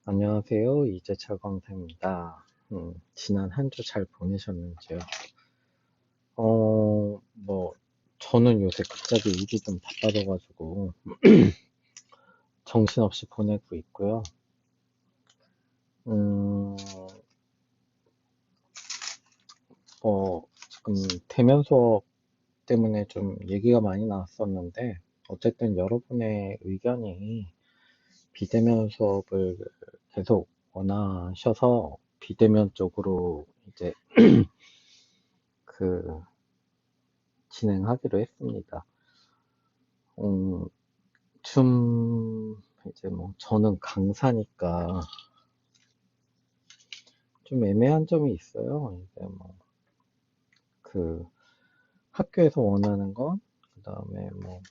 안녕하세요. 이재철 강사입니다. 지난 한 주 잘 보내셨는지요? 저는 요새 갑자기 일이 좀 바빠져가지고 정신없이 보내고 있고요. 음, 지금 대면 수업 때문에 좀 얘기가 많이 나왔었는데, 어쨌든 여러분의 의견이 비대면 수업을 계속 원하셔서 비대면 쪽으로 이제 그 진행하기로 했습니다. 음, 이제 뭐, 저는 강사니까 좀 애매한 점이 있어요. 이제 뭐, 그, 학교에서 원하는 것, 그 다음에 뭐,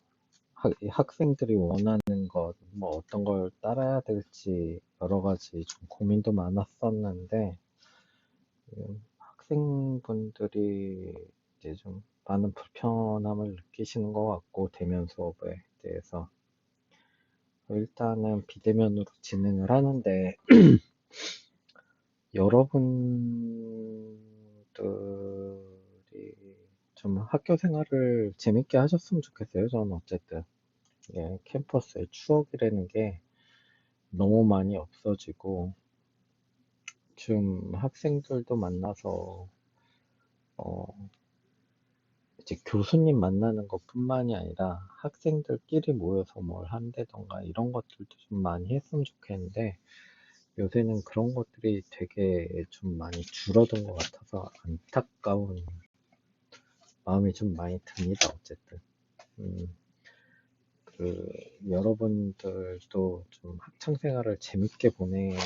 이 학생들이 원하는 것, 뭐, 어떤 걸 따라야 될지 여러 가지 좀 고민도 많았었는데, 학생분들이 이제 좀 많은 불편함을 느끼시는 것 같고, 대면 수업에 대해서. 일단은 비대면으로 진행을 하는데, 여러분들이 좀 학교 생활을 재밌게 하셨으면 좋겠어요. 저는 어쨌든 예, 캠퍼스의 추억이라는 게 너무 많이 없어지고 좀 학생들도 만나서 어, 이제 교수님 만나는 것뿐만이 아니라 학생들끼리 모여서 뭘 한다던가 이런 것들도 좀 많이 했으면 좋겠는데 요새는 그런 것들이 되게 좀 많이 줄어든 것 같아서 안타까운 마음이 좀 많이 듭니다. 어쨌든 음, 그 여러분들도 좀 학창 생활을 재밌게 보내시면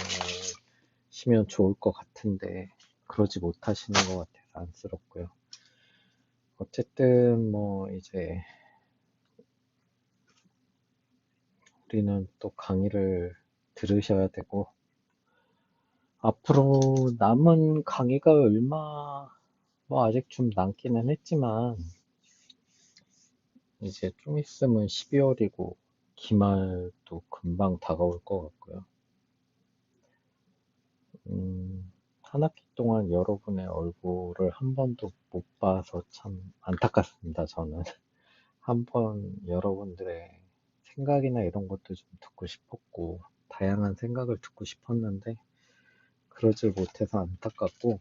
좋을 것 같은데 그러지 못하시는 것 같아서 안쓰럽고요. 어쨌든 뭐 이제 우리는 또 강의를 들으셔야 되고 앞으로 남은 강의가 얼마 뭐 아직 좀 남기는 했지만 이제 좀 있으면 12월이고 기말도 금방 다가올 것 같고요. 한 학기 동안 여러분의 얼굴을 한 번도 못 봐서 참 안타깝습니다, 저는. 한 번 여러분들의 생각이나 이런 것도 좀 듣고 싶었고, 다양한 생각을 듣고 싶었는데, 그러질 못해서 안타깝고,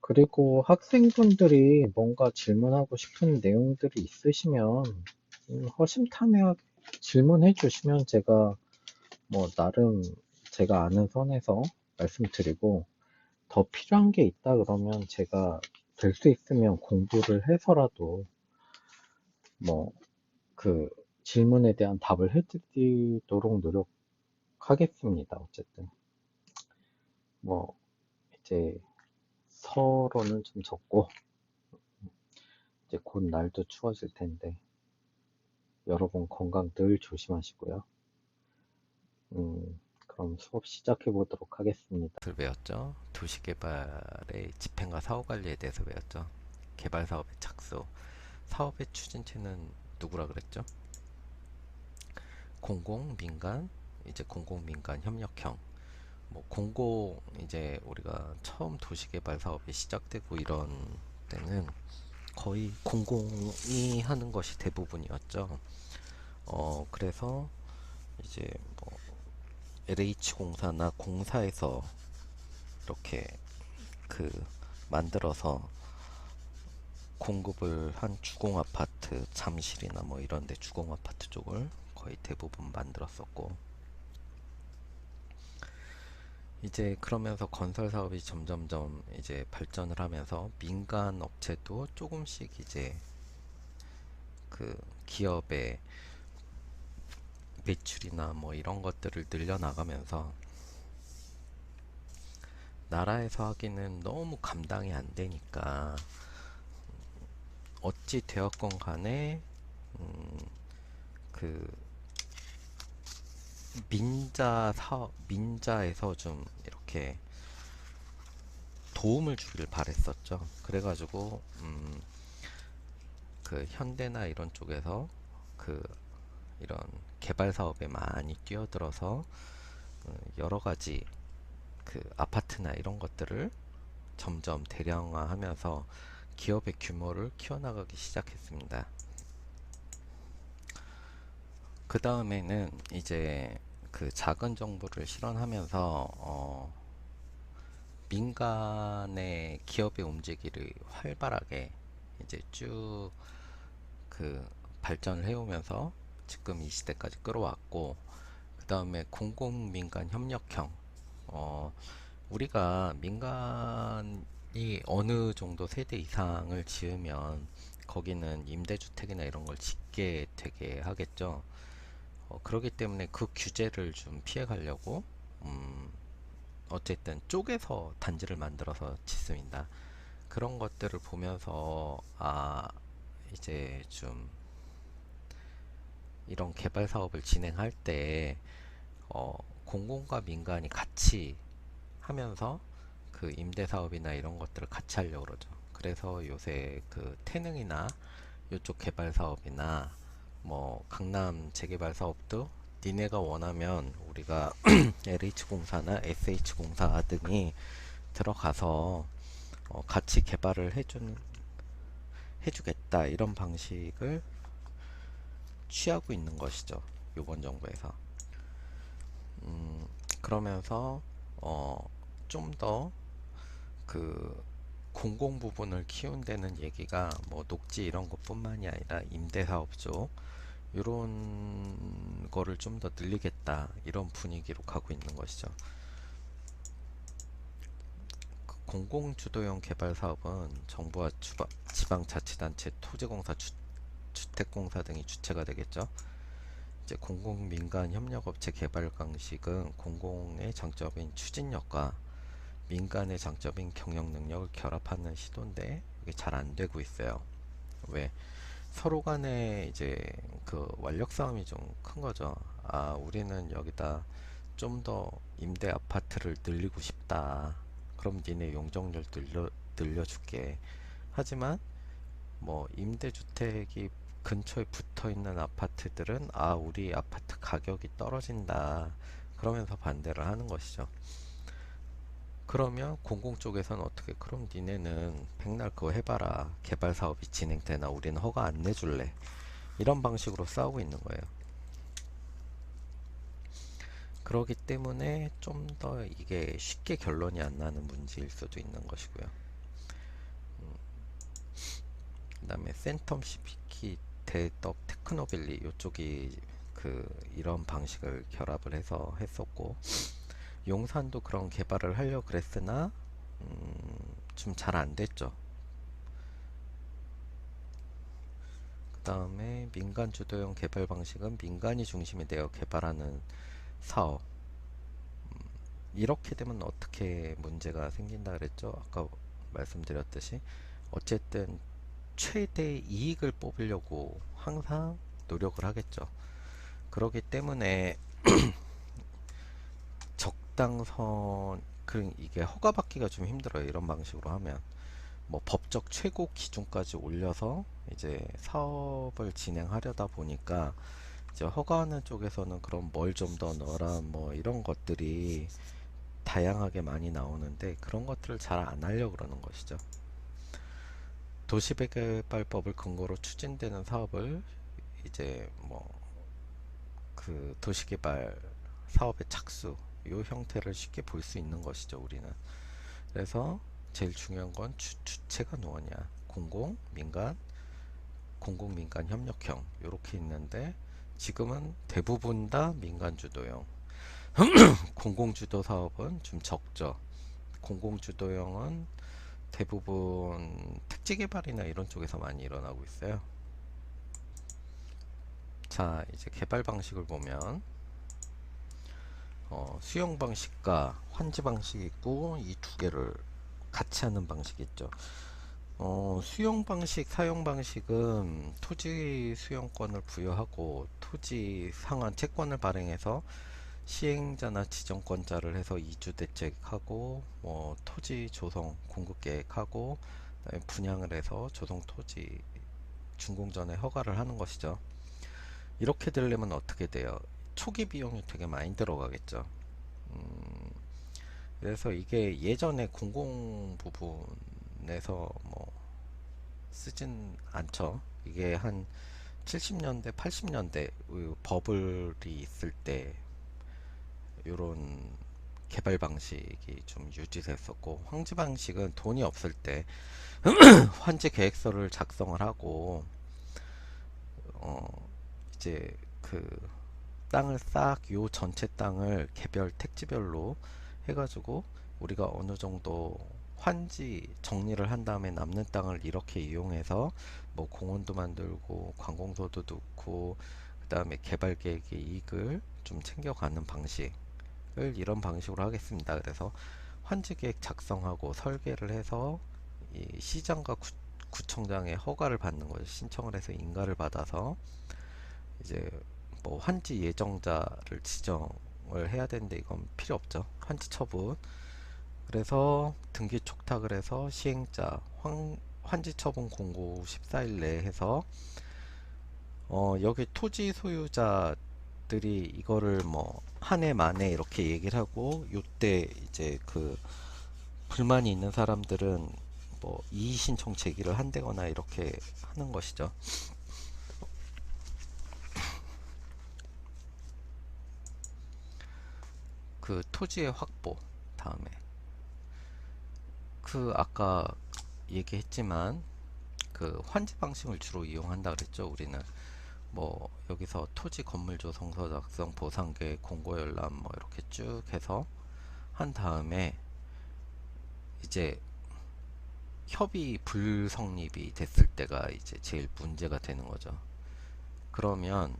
그리고 학생분들이 뭔가 질문하고 싶은 내용들이 있으시면, 허심탄회하게 질문해 주시면 제가 뭐, 나름 제가 아는 선에서 말씀드리고, 더 필요한 게 있다 그러면 제가 될 수 있으면 공부를 해서라도 뭐 그 질문에 대한 답을 해드리도록 노력하겠습니다. 어쨌든 뭐 이제 서로는 좀 적고 이제 곧 날도 추워질 텐데 여러분 건강 늘 조심하시고요. 그럼 수업 시작해 보도록 하겠습니다. 배웠죠. 도시개발의 집행과 사후관리에 대해서 배웠죠. 개발 사업의 착수, 사업의 추진체는 누구라 그랬죠? 공공, 민간, 이제 공공, 민간, 협력형. 뭐 공공 이제 우리가 처음 도시개발 사업이 시작되고 이런 때는 거의 공공이 하는 것이 대부분이었죠. 그래서 이제 뭐 LH공사나 공사에서 이렇게 그 만들어서 공급을 한 주공 아파트, 잠실이나 뭐 이런 데 주공 아파트 쪽을 거의 대부분 만들었었고, 이제 그러면서 건설 사업이 점점점 이제 발전을 하면서 민간 업체도 조금씩 이제 그 기업의 매출이나 뭐 이런 것들을 늘려나가면서 나라에서 하기는 너무 감당이 안 되니까 어찌 되었건 간에 그 민자에서 좀 이렇게 도움을 주길 바랬었죠. 그래가지고 그 현대나 이런 쪽에서 그 이런 개발 사업에 많이 뛰어들어서 여러 가지 그 아파트나 이런 것들을 점점 대량화하면서 기업의 규모를 키워나가기 시작했습니다. 그 다음에는 이제 그 작은 정부를 실현하면서 민간의 기업의 움직임이 활발하게 이제 쭉 그 발전을 해오면서 지금 이 시대까지 끌어왔고, 그 다음에 공공민간 협력형, 어, 우리가 민간이 어느 정도 세대 이상을 지으면 거기는 임대주택이나 이런 걸 짓게 되게 하겠죠. 그렇기 때문에 그 규제를 좀 피해 가려고 어쨌든 쪼개서 단지를 만들어서 짓습니다. 그런 것들을 보면서 이제 좀 이런 개발 사업을 진행할 때 공공과 민간이 같이 하면서 그 임대 사업이나 이런 것들을 같이 하려고 그러죠. 그래서 요새 그 태능이나 이쪽 개발 사업이나 뭐 강남 재개발 사업도 니네가 원하면 우리가 LH공사나 SH공사 등이 들어가서 같이 개발을 해주겠다 이런 방식을 취하고 있는 것이죠. 요번 정부에서. 그러면서 좀 더 그 공공 부분을 키운다는 얘기가 뭐 녹지 이런 것뿐만이 아니라 임대사업 쪽 이런 거를 좀 더 늘리겠다 이런 분위기로 가고 있는 것이죠. 그 공공주도형 개발 사업은 정부와 지방자치단체, 토지공사, 주택공사 등이 주체가 되겠죠. 이제 공공민간 협력업체 개발 방식은 공공의 장점인 추진력과 민간의 장점인 경영 능력을 결합하는 시도인데 이게 잘 안 되고 있어요. 왜? 서로 간에 이제 그 완력 싸움이 좀 큰 거죠. 우리는 여기다 좀 더 임대 아파트를 늘리고 싶다. 그럼 니네 용적률 늘려줄게. 하지만 뭐 임대주택이 근처에 붙어 있는 아파트들은 우리 아파트 가격이 떨어진다. 그러면서 반대를 하는 것이죠. 그러면 공공 쪽에서는 어떻게, 그럼 니네는 백날 그거 해봐라. 개발 사업이 진행되나 우리는 허가 안 내줄래. 이런 방식으로 싸우고 있는 거예요. 그러기 때문에 좀 더 이게 쉽게 결론이 안 나는 문제일 수도 있는 것이고요. 그 다음에 센텀 시피키, 대덕, 테크노밸리 이쪽이 그 이런 방식을 결합을 해서 했었고, 용산도 그런 개발을 하려고 그랬으나 좀 잘 안 됐죠. 그 다음에 민간 주도형 개발 방식은 민간이 중심이 되어 개발하는 사업. 이렇게 되면 어떻게 문제가 생긴다 그랬죠? 아까 말씀드렸듯이 어쨌든 최대 이익을 뽑으려고 항상 노력을 하겠죠. 그렇기 때문에 적당선, 이게 허가받기가 좀 힘들어요. 이런 방식으로 하면 뭐 법적 최고 기준까지 올려서 이제 사업을 진행하려다 보니까 이제 허가하는 쪽에서는 그럼 뭘 좀 더 넣어라 뭐 이런 것들이 다양하게 많이 나오는데 그런 것들을 잘 안 하려고 그러는 것이죠. 도시개발법을 근거로 추진되는 사업을 이제 뭐 그 도시개발 사업의 착수 요 형태를 쉽게 볼 수 있는 것이죠. 우리는. 그래서 제일 중요한 건 주체가 누구냐, 민간, 공공민간 협력형 이렇게 있는데 지금은 대부분 다 민간 주도형, 공공주도 사업은 좀 적죠. 공공주도형은 대부분 택지개발이나 이런 쪽에서 많이 일어나고 있어요. 자, 이제 개발 방식을 보면 수용 방식과 환지 방식이 있고 이 두 개를 같이 하는 방식이 있죠. 수용 방식, 사용 방식은 토지 수용권을 부여하고 토지 상환 채권을 발행해서 시행자나 지정권자를 해서 이주 대책하고 뭐 토지 조성 공급 계획하고 그다음에 분양을 해서 조성 토지 준공 전에 허가를 하는 것이죠. 이렇게 되려면 어떻게 돼요? 초기 비용이 되게 많이 들어가겠죠. 그래서 이게 예전에 공공 부분에서 뭐 쓰진 않죠. 이게 한 70년대, 80년대 버블이 있을 때 요런 개발 방식이 좀 유지됐었고, 환지 방식은 돈이 없을 때 환지 계획서를 작성을 하고 어 이제 그 땅을 싹 요 전체 땅을 개별 택지별로 해가지고 우리가 어느 정도 환지 정리를 한 다음에 남는 땅을 이렇게 이용해서 뭐 공원도 만들고 관공서도 넣고 그 다음에 개발 계획의 이익을 좀 챙겨가는 방식을 이런 방식으로 하겠습니다. 그래서 환지 계획 작성하고 설계를 해서 이 시장과 구청장의 허가를 받는 거죠. 신청을 해서 인가를 받아서 이제 뭐 환지 예정자를 지정을 해야 되는데 이건 필요 없죠. 환지 처분. 그래서 등기 촉탁을 해서 시행자 환지 처분 공고 14일 내에 해서 여기 토지 소유자들이 이거를 뭐 한 해 만에 이렇게 얘기를 하고 요때 이제 그 불만이 있는 사람들은 뭐 이의 신청 제기를 한다거나 이렇게 하는 것이죠. 그 토지의 확보 다음에 그 아까 얘기했지만 그 환지 방식을 주로 이용한다 그랬죠. 우리는 뭐 여기서 토지 건물 조성서 작성 보상계획 공고 열람 뭐 이렇게 쭉 해서 한 다음에 이제 협의 불성립이 됐을 때가 이제 제일 문제가 되는 거죠. 그러면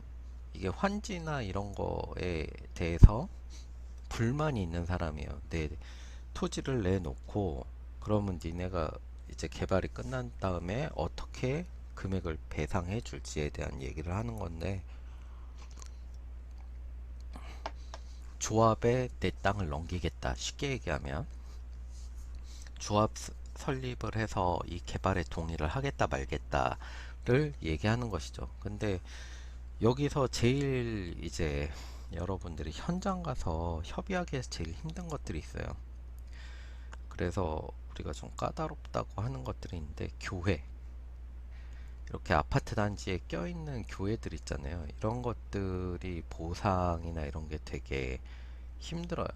이게 환지나 이런 거에 대해서 불만이 있는 사람이에요. 내 토지를 내놓고 그러면 니네가 이제 개발이 끝난 다음에 어떻게 금액을 배상해 줄지에 대한 얘기를 하는 건데, 조합에 내 땅을 넘기겠다 쉽게 얘기하면 조합 설립을 해서 이 개발에 동의를 하겠다 말겠다를 얘기하는 것이죠. 근데 여기서 제일 이제 여러분들이 현장 가서 협의하기 위해서 제일 힘든 것들이 있어요. 그래서 우리가 좀 까다롭다고 하는 것들이 있는데, 교회, 이렇게 아파트 단지에 껴있는 교회들 있잖아요. 이런 것들이 보상이나 이런 게 되게 힘들어요.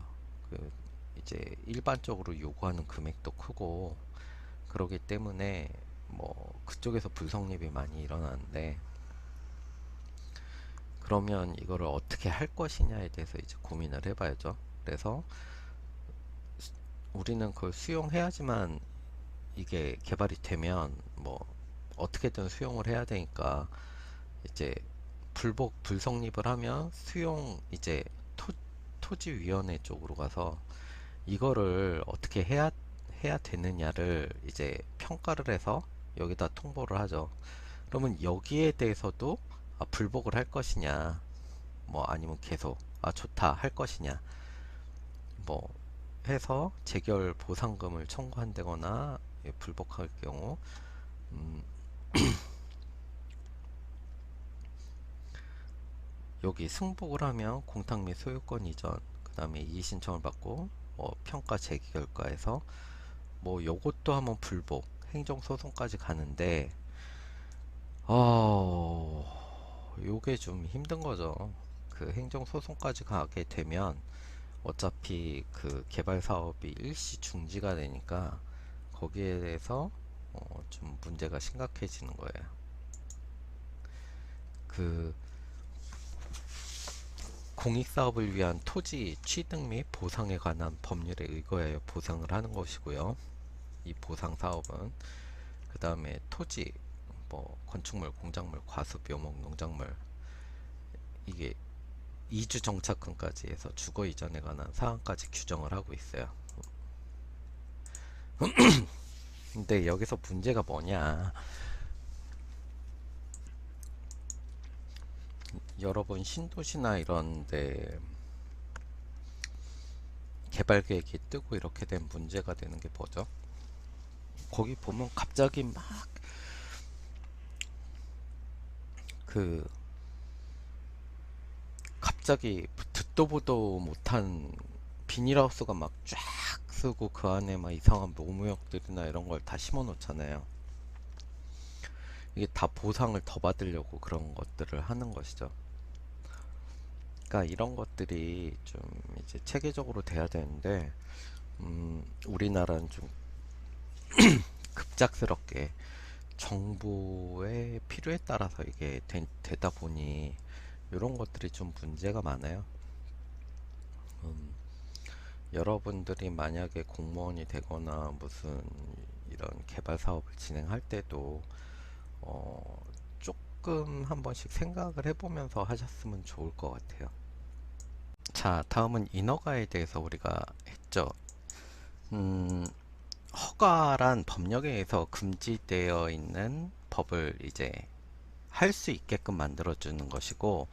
그 이제 일반적으로 요구하는 금액도 크고 그러기 때문에 뭐 그쪽에서 불성립이 많이 일어나는데, 그러면 이거를 어떻게 할 것이냐에 대해서 이제 고민을 해봐야죠. 그래서 우리는 그걸 수용해야지만 이게 개발이 되면 뭐 어떻게든 수용을 해야 되니까 이제 불성립을 하면 수용 이제 토지위원회 쪽으로 가서 이거를 어떻게 해야 되느냐를 이제 평가를 해서 여기다 통보를 하죠. 그러면 여기에 대해서도 불복을 할 것이냐, 뭐 아니면 계속 좋다 할 것이냐, 뭐 해서 재결 보상금을 청구한다거나 불복할 경우 음, 여기 승복을 하면 공탁 및 소유권 이전, 그 다음에 이의 신청을 받고 평가 재개 결과에서 뭐 요것도 한번 불복, 행정소송까지 가는데 요게 좀 힘든 거죠. 그 행정소송까지 가게 되면 어차피 그 개발 사업이 일시 중지가 되니까 거기에 대해서 좀 문제가 심각해지는 거예요. 그 공익사업을 위한 토지 취득 및 보상에 관한 법률에 의거하여 보상을 하는 것이고요. 이 보상 사업은 그 다음에 토지, 뭐 건축물, 공작물, 과수, 묘목, 농작물, 이게 이주 정착금까지 해서 주거 이전에 관한 사항까지 규정을 하고 있어요. 근데 여기서 문제가 뭐냐, 여러분 신도시나 이런데 개발 계획이 뜨고 이렇게 된 문제가 되는 게 뭐죠? 거기 보면 갑자기 막 그 갑자기 듣도 보도 못한 비닐하우스가 막 쫙 쓰고 그 안에 막 이상한 노무역들이나 이런 걸 다 심어 놓잖아요. 이게 다 보상을 더 받으려고 그런 것들을 하는 것이죠. 그러니까 이런 것들이 좀 이제 체계적으로 돼야 되는데, 우리나라는 좀 급작스럽게 정부의 필요에 따라서 이게 되다 보니 이런 것들이 좀 문제가 많아요. 음, 여러분들이 만약에 공무원이 되거나 무슨 이런 개발 사업을 진행할 때도 조금 한 번씩 생각을 해보면서 하셨으면 좋을 것 같아요. 자, 다음은 인허가에 대해서 우리가 했죠. 음, 허가란 법령에 의해서 금지되어 있는 법을 이제 할 수 있게끔 만들어주는 것이고,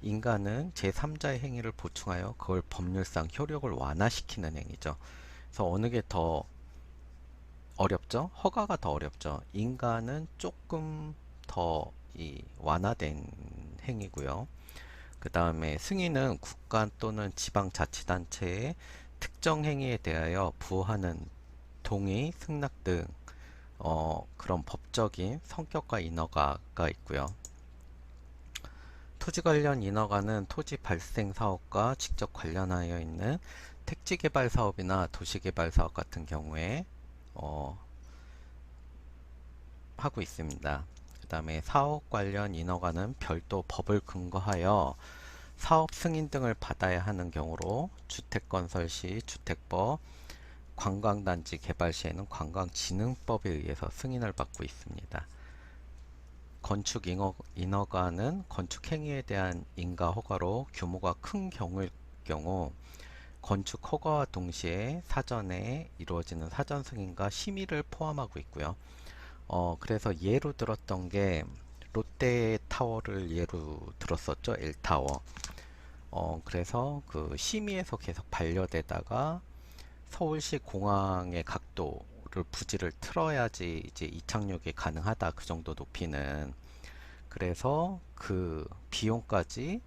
인간은 제3자의 행위를 보충하여 그걸 법률상 효력을 완화시키는 행위죠. 그래서 어느 게 더 어렵죠? 허가가 더 어렵죠. 인간은 조금 더 이 완화된 행위고요. 그 다음에 승인은 국가 또는 지방자치단체의 특정 행위에 대하여 부여하는 동의, 승낙 등 그런 법적인 성격과 인허가가 있고요. 토지 관련 인허가는 토지 발생 사업과 직접 관련하여 있는 택지 개발 사업이나 도시 개발 사업 같은 경우에 하고 있습니다. 그 다음에 사업 관련 인허가는 별도 법을 근거하여 사업 승인 등을 받아야 하는 경우로 주택건설 시 주택법, 관광단지 개발 시에는 관광진흥법에 의해서 승인을 받고 있습니다. 건축 인허가는 건축 행위에 대한 인가 허가로 규모가 큰 경우일 경우 건축 허가와 동시에 사전에 이루어지는 사전 승인과 심의를 포함하고 있고요. 그래서 예로 들었던 게 롯데타워를 예로 들었었죠. L타워. 그래서 그 심의에서 계속 반려되다가 서울시 공항의 각도를 부지를 틀어야지 이제 이착륙이 가능하다. 그 정도 높이는. 그래서 그 비용까지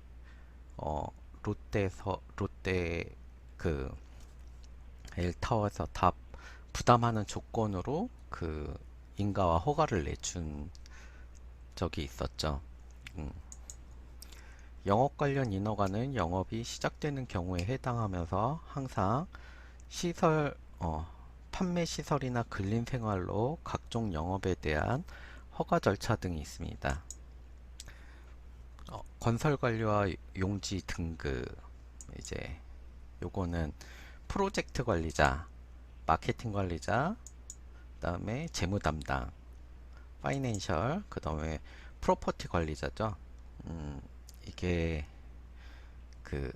롯데 그 L타워에서 다 부담하는 조건으로 그 인가와 허가를 내준 적이 있었죠. 영업 관련 인허가는 영업이 시작되는 경우에 해당하면서 항상 시설, 판매 시설이나 근린 생활로 각종 영업에 대한 허가 절차 등이 있습니다. 건설 관리와 용지 등급, 이제 요거는 프로젝트 관리자, 마케팅 관리자, 그 다음에 재무 담당, 파이낸셜, 그 다음에 프로퍼티 관리자죠. 이게 그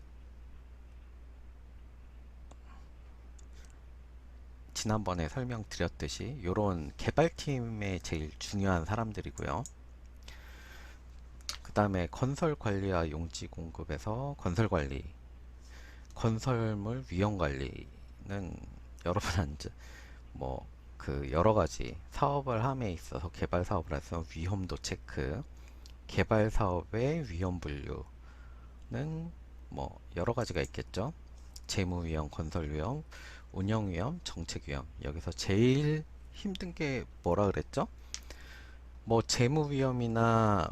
지난번에 설명드렸듯이 요런 개발팀의 제일 중요한 사람들이고요. 그 다음에 건설 관리와 용지 공급에서 건설 관리, 건설물 위험 관리는 여러분한테 뭐 그 여러 가지 사업을 함에 있어서 개발 사업을 해서 위험도 체크, 개발 사업의 위험 분류는 뭐 여러 가지가 있겠죠. 재무 위험, 건설 위험, 운영 위험, 정책 위험. 여기서 제일 힘든 게 뭐라 그랬죠? 뭐 재무 위험이나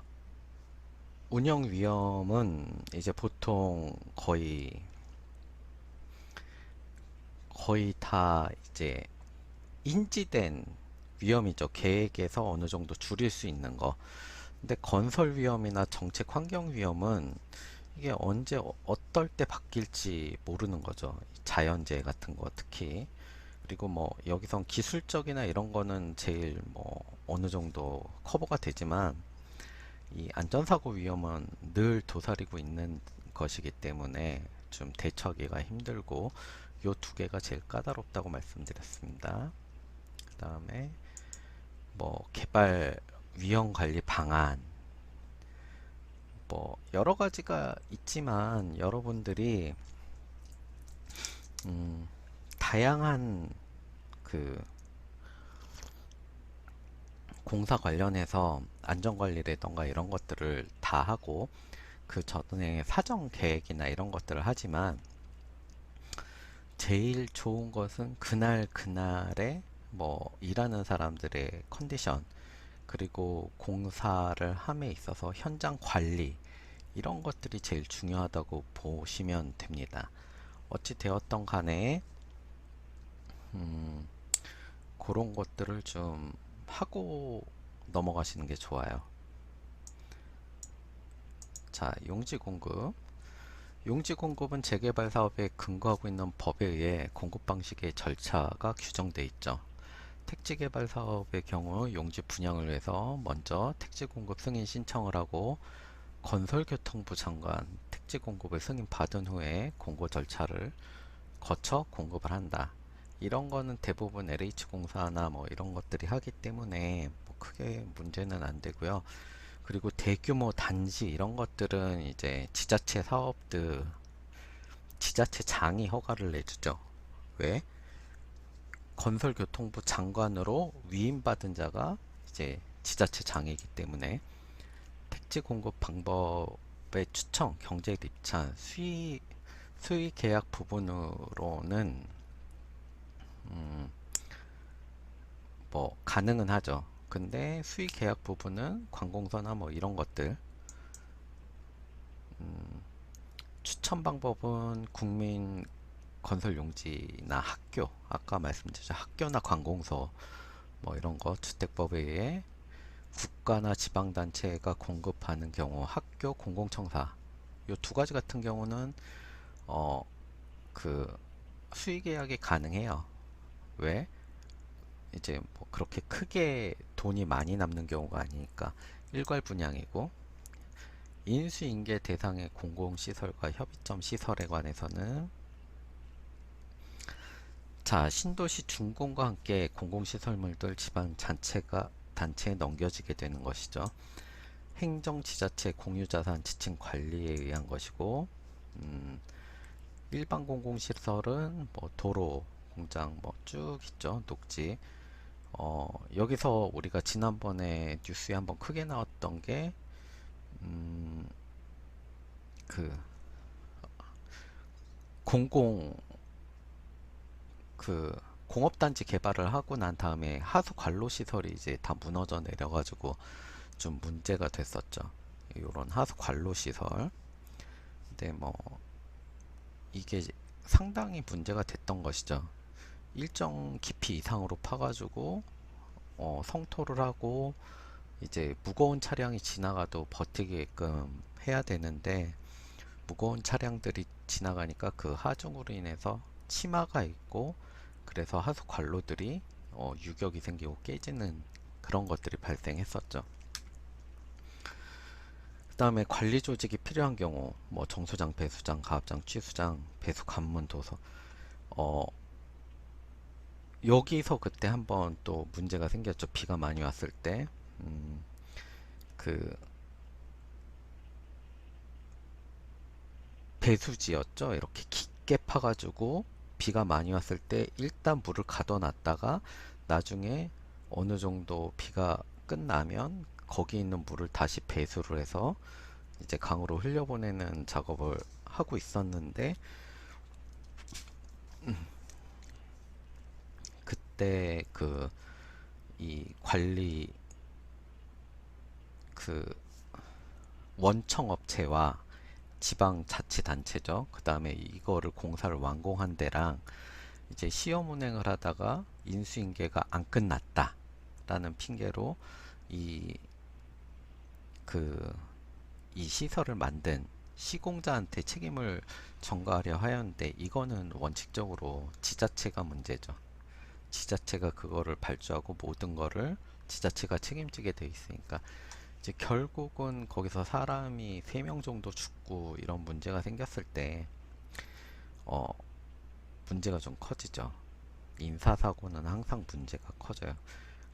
운영 위험은 이제 보통 거의 다 이제 인지된 위험이죠. 계획에서 어느 정도 줄일 수 있는 거. 근데 건설 위험이나 정책 환경 위험은 이게 언제 어떨 때 바뀔지 모르는 거죠. 자연재해 같은 거 특히. 그리고 뭐 여기선 기술적이나 이런 거는 제일 뭐 어느 정도 커버가 되지만 이 안전사고 위험은 늘 도사리고 있는 것이기 때문에 좀 대처하기가 힘들고 요 두 개가 제일 까다롭다고 말씀드렸습니다. 그 다음에 뭐 개발 위험 관리 방안 뭐 여러 가지가 있지만 여러분들이 다양한 그 공사 관련해서 안전관리라던가 이런 것들을 다 하고 그 전에 사전 계획이나 이런 것들을 하지만 제일 좋은 것은 그날 그날의 뭐 일하는 사람들의 컨디션, 그리고 공사를 함에 있어서 현장 관리, 이런 것들이 제일 중요하다고 보시면 됩니다. 어찌 되었던 간에 음, 그런 것들을 좀 하고 넘어가시는 게 좋아요. 자, 용지 공급. 용지 공급은 재개발 사업에 근거하고 있는 법에 의해 공급 방식의 절차가 규정되어 있죠. 택지 개발 사업의 경우 용지 분양을 위해서 먼저 택지 공급 승인 신청을 하고 건설교통부 장관 택지 공급을 승인 받은 후에 공고 절차를 거쳐 공급을 한다. 이런 거는 대부분 LH공사나 뭐 이런 것들이 하기 때문에 뭐 크게 문제는 안 되고요. 그리고 대규모 단지 이런 것들은 이제 지자체 사업들, 지자체장이 허가를 내주죠. 왜? 건설교통부 장관으로 위임받은 자가 이제 지자체장이기 때문에 택지 공급 방법의 추천, 경제적 입찰, 수의 계약 부분으로는 뭐 가능은 하죠. 근데 수의 계약 부분은 관공서나 뭐 이런 것들, 추천 방법은 국민 건설 용지나 학교, 아까 말씀드렸죠. 학교나 관공서 뭐 이런 거 주택법에 의해 국가나 지방단체가 공급하는 경우 학교, 공공청사, 요 두 가지 같은 경우는 어 그 수의 계약이 가능해요. 왜? 이제 뭐 그렇게 크게 돈이 많이 남는 경우가 아니니까 일괄 분양이고, 인수인계 대상의 공공시설과 협의점 시설에 관해서는 자, 신도시 준공과 함께 공공시설물들 지방 단체에 넘겨지게 되는 것이죠. 행정지자체 공유자산 지침 관리에 의한 것이고, 일반 공공시설은 뭐 도로, 공장 뭐 쭉 있죠. 녹지. 여기서 우리가 지난번에 뉴스에 한번 크게 나왔던 게, 그 공공 그 공업단지 개발을 하고 난 다음에 하수 관로 시설이 이제 다 무너져 내려가지고 좀 문제가 됐었죠. 이런 하수 관로 시설. 근데 뭐 이게 상당히 문제가 됐던 것이죠. 일정 깊이 이상으로 파가지고 성토를 하고 이제 무거운 차량이 지나가도 버티게끔 해야 되는데, 무거운 차량들이 지나가니까 그 하중으로 인해서 치마가 있고, 그래서 하수 관로들이 유격이 생기고 깨지는 그런 것들이 발생했었죠. 그 다음에 관리 조직이 필요한 경우, 뭐 정수장, 배수장, 가압장, 취수장, 배수 관문, 도서. 여기서 그때 한번 또 문제가 생겼죠. 비가 많이 왔을 때. 그 배수지였죠. 이렇게 깊게 파가지고 비가 많이 왔을 때 일단 물을 가둬놨다가 나중에 어느 정도 비가 끝나면 거기 있는 물을 다시 배수를 해서 이제 강으로 흘려보내는 작업을 하고 있었는데, 그때 이 관리 그 원청업체와 지방자치단체죠. 그 다음에 이거를 공사를 완공한 데랑 이제 시험 운행을 하다가 인수인계가 안 끝났다 라는 핑계로 이 그 이 시설을 만든 시공자한테 책임을 전가하려 하였는데, 이거는 원칙적으로 지자체가 문제죠. 지자체가 그거를 발주하고 모든 거를 지자체가 책임지게 돼 있으니까 이제 결국은 거기서 사람이 3명 정도 죽고 이런 문제가 생겼을 때 어, 문제가 좀 커지죠. 인사사고는 항상 문제가 커져요.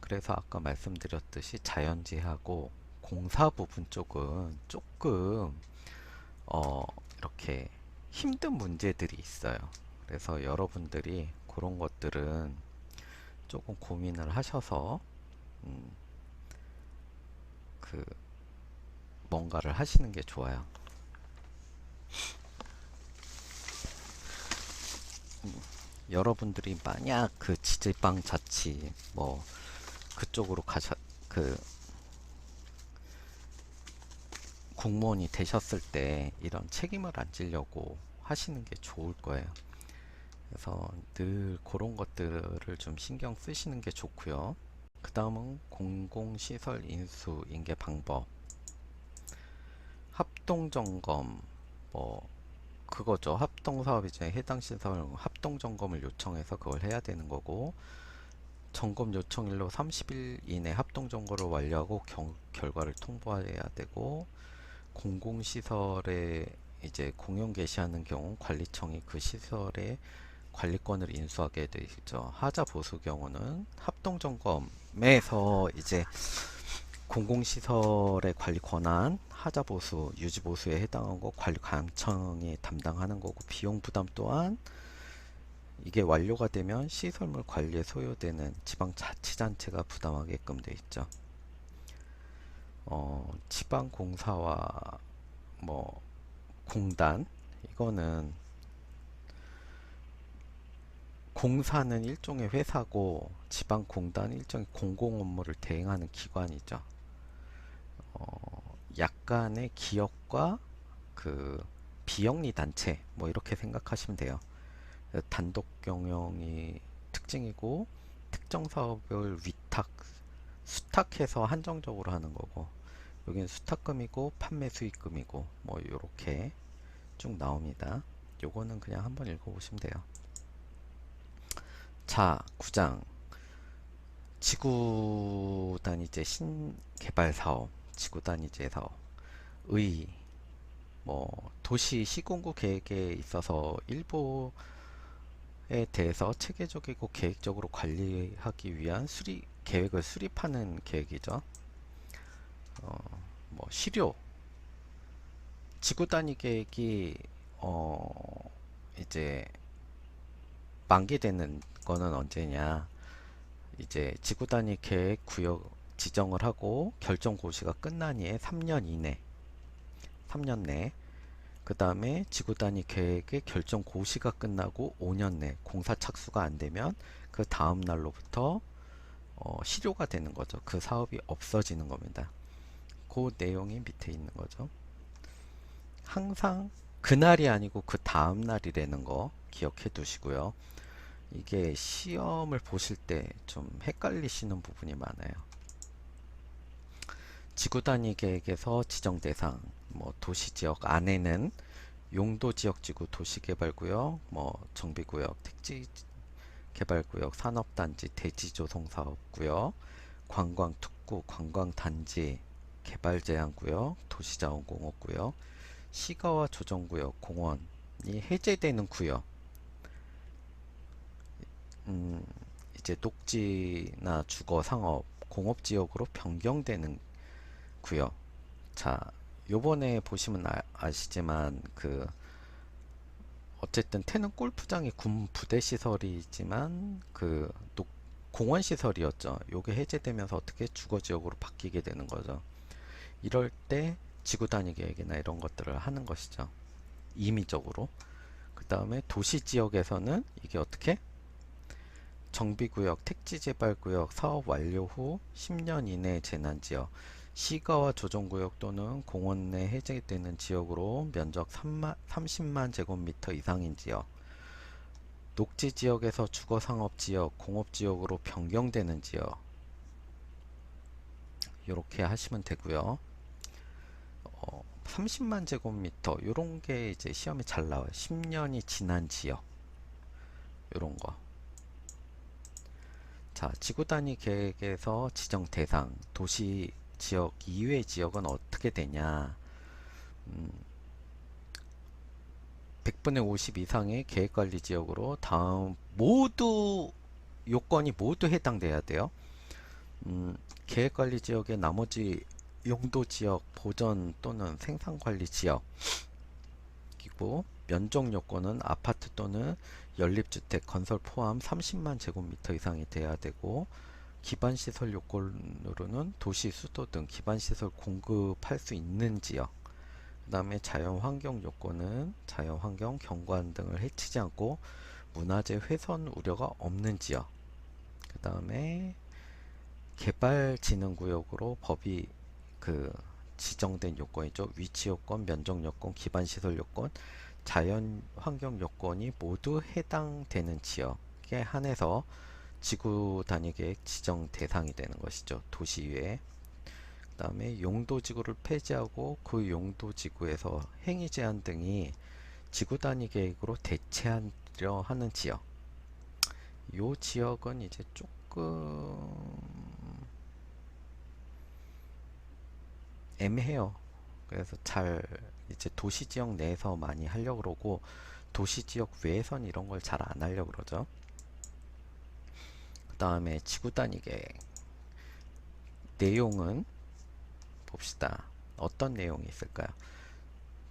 그래서 아까 말씀드렸듯이 자연재해하고 공사 부분 쪽은 조금 어, 이렇게 힘든 문제들이 있어요. 그래서 여러분들이 그런 것들은 조금 고민을 하셔서 음, 그 뭔가를 하시는 게 좋아요. 여러분들이 만약 그 지방자치 뭐 그쪽으로 그 공무원이 되셨을 때 이런 책임을 안 지려고 하시는 게 좋을 거예요. 그래서 늘 그런 것들을 좀 신경 쓰시는 게 좋고요. 그 다음은 공공시설 인수 인계 방법, 합동점검, 뭐 그거죠. 합동사업 이제 해당 시설 합동점검을 요청해서 그걸 해야 되는 거고, 점검 요청일로 30일 이내 합동점검을 완료하고 결과를 통보해야 되고, 공공시설에 이제 공용 게시하는 경우 관리청이 그 시설에 관리권을 인수하게 되어 있죠. 하자 보수 경우는 합동점검에서 이제 공공시설의 관리 권한, 하자 보수, 유지 보수에 해당하고 관리관청이 담당하는 거고, 비용 부담 또한 이게 완료가 되면 시설물 관리에 소요되는 지방자치단체가 부담하게끔 되어 있죠. 지방공사와 뭐 공단, 이거는 공사는 일종의 회사고 지방공단은 일종의 공공 업무를 대행하는 기관이죠. 약간의 기업과 그 비영리 단체 뭐 이렇게 생각하시면 돼요. 단독 경영이 특징이고 특정 사업을 수탁해서 한정적으로 하는 거고, 여기는 수탁금이고 판매 수익금이고 뭐 이렇게 쭉 나옵니다. 요거는 그냥 한번 읽어보시면 돼요. 자, 9장 지구 단위제 신개발 사업, 지구 단위제 사업의 뭐 도시 시공구 계획에 있어서 일부에 대해서 체계적이고 계획적으로 관리하기 위한 계획을 수립하는 계획이죠. 뭐 시료, 지구 단위 계획이 이제 만기되는 거는 언제냐? 이제 지구 단위 계획 구역 지정을 하고 결정 고시가 끝난 이에 3년 이내, 3년 내. 그 다음에 지구 단위 계획의 결정 고시가 끝나고 5년 내 공사 착수가 안 되면 그 다음 날로부터 실효가 되는 거죠. 그 사업이 없어지는 겁니다. 그 내용이 밑에 있는 거죠. 항상 그날이 아니고 그 다음 날이라는 거 기억해 두시고요. 이게 시험을 보실 때 좀 헷갈리시는 부분이 많아요. 지구 단위 계획에서 지정 대상, 뭐 도시 지역 안에는 용도 지역 지구 도시개발구역, 뭐 정비구역, 택지 개발구역, 산업단지, 대지조성사업구역, 관광특구, 관광단지, 개발제한구역, 도시자원공업구역, 시가와 조정구역, 공원이 해제되는 구역, 이제 녹지나 주거, 상업, 공업지역으로 변경되는 구역. 자, 요번에 보시면 아시지만 어쨌든 태릉 골프장이 군 부대 시설이지만 공원 시설이었죠. 요게 해제되면서 어떻게 주거 지역으로 바뀌게 되는 거죠. 이럴 때 지구 단위 계획이나 이런 것들을 하는 것이죠. 임의적으로. 그 다음에 도시 지역에서는 이게 어떻게 정비구역, 택지개발구역 사업 완료 후 10년 이내 재난지역, 시가와 조정구역 또는 공원 내 해제되는 지역으로 면적 30만 제곱미터 이상인 지역, 녹지지역에서 주거상업지역, 공업지역으로 변경되는 지역, 이렇게 하시면 되고요. 30만 제곱미터 요런 게 이제 시험에 잘 나와요. 10년이 지난 지역 요런 거. 자, 지구 단위 계획에서 지정 대상, 도시 지역 이외 지역은 어떻게 되냐? 100분의 50 이상의 계획관리 지역으로 다음 요건이 모두 해당돼야 돼요. 계획관리 지역의 나머지 용도 지역, 보전 또는 생산관리 지역이고, 면적 요건은 아파트 또는 연립주택 건설 포함 30만 제곱미터 이상이 돼야 되고, 기반시설 요건으로는 도시 수도 등 기반시설 공급할 수 있는 지역, 그 다음에 자연환경 요건은 자연환경, 경관 등을 해치지 않고 문화재 훼손 우려가 없는 지역. 그 다음에 개발진흥구역으로 법이 그 지정된 요건이죠. 위치 요건, 면적 요건, 기반시설 요건, 자연 환경 요건이 모두 해당되는 지역에 한해서 지구 단위 계획 지정 대상이 되는 것이죠. 도시위에. 그 다음에 용도지구를 폐지하고 그 용도지구에서 행위 제한 등이 지구 단위 계획으로 대체하려 하는 지역. 요 지역은 이제 조금 애매해요. 그래서 잘 이제 도시 지역 내에서 많이 하려고 그러고 도시 지역 외에선 이런 걸 잘 안 하려고 그러죠. 그 다음에 지구 단위 계획 내용은 봅시다. 어떤 내용이 있을까요?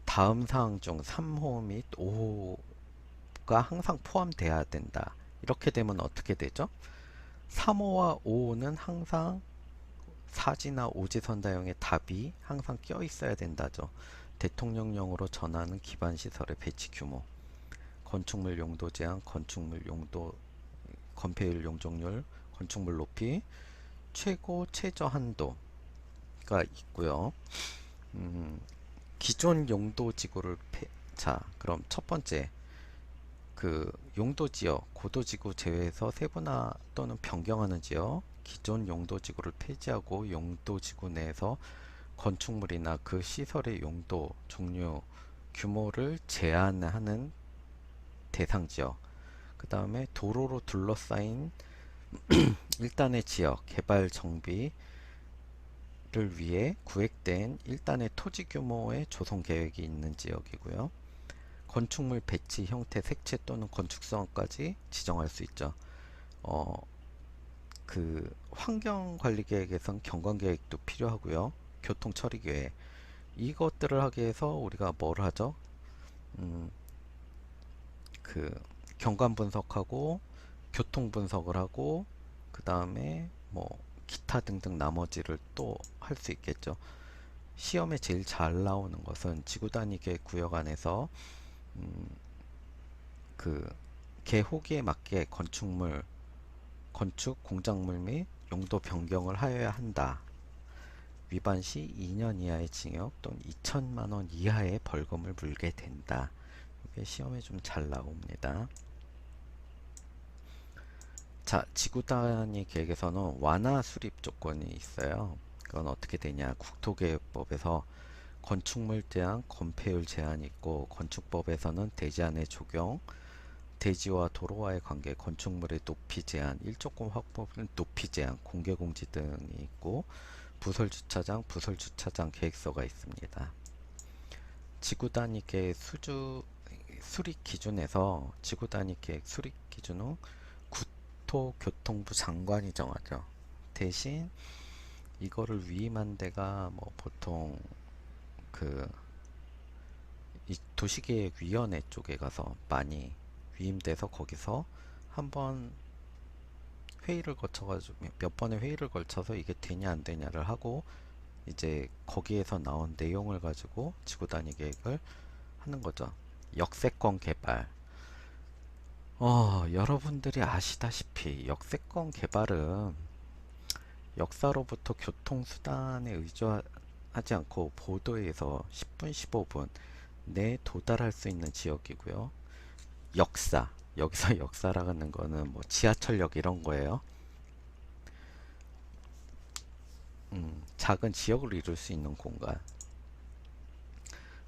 다음 사항 중 3호 및 5호가 항상 포함돼야 된다. 이렇게 되면 어떻게 되죠? 3호와 5호는 항상 사지나 오지선다형의 답이 항상 껴 있어야 된다죠. 대통령령으로 전하는 기반시설의 배치 규모, 건축물 용도 제한, 건축물 용도 건폐율 용적률, 건축물 높이, 최고 최저 한도가 있고요. 기존 용도 지구를 자, 그럼 첫 번째 그 용도 지역, 고도 지구 제외해서 세분화 또는 변경하는 지역, 기존 용도 지구를 폐지하고 용도 지구 내에서 건축물이나 그 시설의 용도, 종류, 규모를 제한하는 대상 지역. 그 다음에 도로로 둘러싸인 일단의 지역, 개발 정비를 위해 구획된 일단의 토지 규모의 조성 계획이 있는 지역이고요. 건축물 배치, 형태, 색채 또는 건축성까지 지정할 수 있죠. 그 환경관리계획에선 경관계획도 필요하고요. 교통처리계획 이것들을 하기 위해서 우리가 뭘 하죠? 그 경관 분석하고 교통 분석을 하고 그 다음에 뭐 기타 등등 나머지를 또 할 수 있겠죠. 시험에 제일 잘 나오는 것은 지구 단위 계획 구역 안에서 그 개호기에 맞게 건축물, 건축, 공작물 및 용도 변경을 하여야 한다. 위반 시 2년 이하의 징역 또는 2천만 원 이하의 벌금을 물게 된다. 이게 시험에 좀 잘 나옵니다. 자, 지구 단위 계획에서는 완화 수립 조건이 있어요. 그건 어떻게 되냐? 국토계획법에서 건축물 제한, 건폐율 제한이 있고 건축법에서는 대지안의 적용, 대지와 도로와의 관계, 건축물의 높이 제한, 일조권 확보는 높이 제한, 공개공지 등이 있고 부설주차장, 부설주차장 계획서가 있습니다. 지구 단위 계획 수립 기준에서 지구 단위 계획 수립 기준은 국토교통부 장관이 정하죠. 대신 이거를 위임한 데가 뭐 보통 그 이 도시계획위원회 쪽에 가서 많이 위임돼서 거기서 한번 회의를 거쳐가지고 몇 번의 회의를 걸쳐서 이게 되냐 안 되냐를 하고 이제 거기에서 나온 내용을 가지고 지구 단위 계획을 하는 거죠. 역세권 개발. 여러분들이 아시다시피 역세권 개발은 역사로부터 교통수단에 의존하지 않고 보도에 의해서 10분, 15분 내에 도달할 수 있는 지역이고요. 역사, 여기서 역사라는 거는 뭐 지하철역 이런 거예요. 작은 지역을 이룰 수 있는 공간.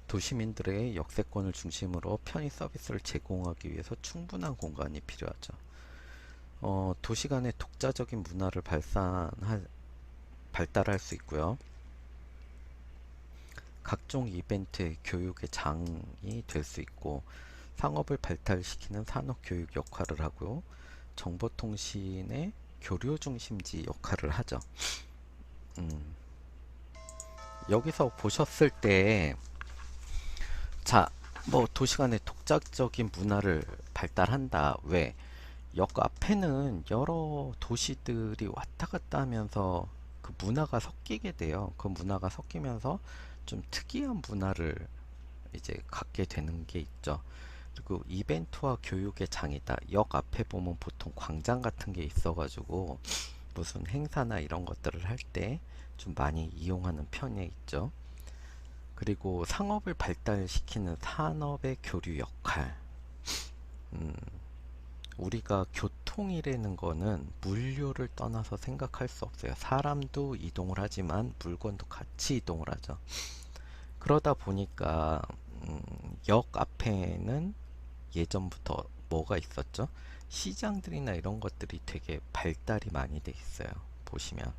도시민들의 역세권을 중심으로 편의 서비스를 제공하기 위해서 충분한 공간이 필요하죠. 도시 간의 독자적인 문화를 발달할 수 있고요. 각종 이벤트, 교육의 장이 될 수 있고 상업을 발달시키는 산업교육 역할을 하고 정보통신의 교류 중심지 역할을 하죠. 여기서 보셨을 때 자, 뭐 도시간의 독자적인 문화를 발달한다. 왜? 역 앞에는 여러 도시들이 왔다 갔다 하면서 그 문화가 섞이게 돼요. 그 문화가 섞이면서 좀 특이한 문화를 이제 갖게 되는 게 있죠. 그리고 이벤트와 교육의 장이다. 역 앞에 보면 보통 광장 같은 게 있어가지고 무슨 행사나 이런 것들을 할 때 좀 많이 이용하는 편에 있죠. 그리고 상업을 발달시키는 산업의 교류 역할. 음, 우리가 교통이라는 거는 물류를 떠나서 생각할 수 없어요. 사람도 이동을 하지만 물건도 같이 이동을 하죠. 그러다 보니까 역 앞에는 예전부터 뭐가 있었죠? 시장들이나 이런 것들이 되게 발달이 많이 돼 있어요. 보시면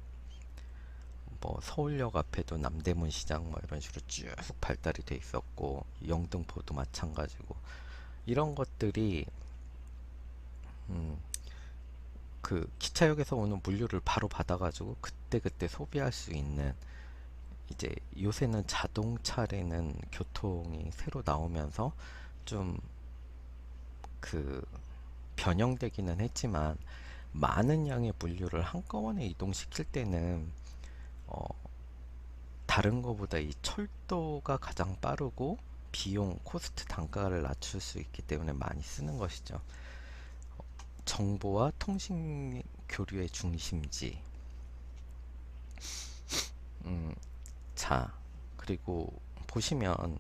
뭐 서울역 앞에도 남대문 시장 뭐 이런 식으로 쭉 발달이 돼 있었고 영등포도 마찬가지고 이런 것들이 음, 그 기차역에서 오는 물류를 바로 받아가지고 그때그때 소비할 수 있는 이제 요새는 자동차라는 교통이 새로 나오면서 좀 그 변형되기는 했지만 많은 양의 물류를 한꺼번에 이동시킬 때는 어, 다른 거보다 이 철도가 가장 빠르고 비용, 코스트 단가를 낮출 수 있기 때문에 많이 쓰는 것이죠. 정보와 통신 교류의 중심지. 자, 그리고 보시면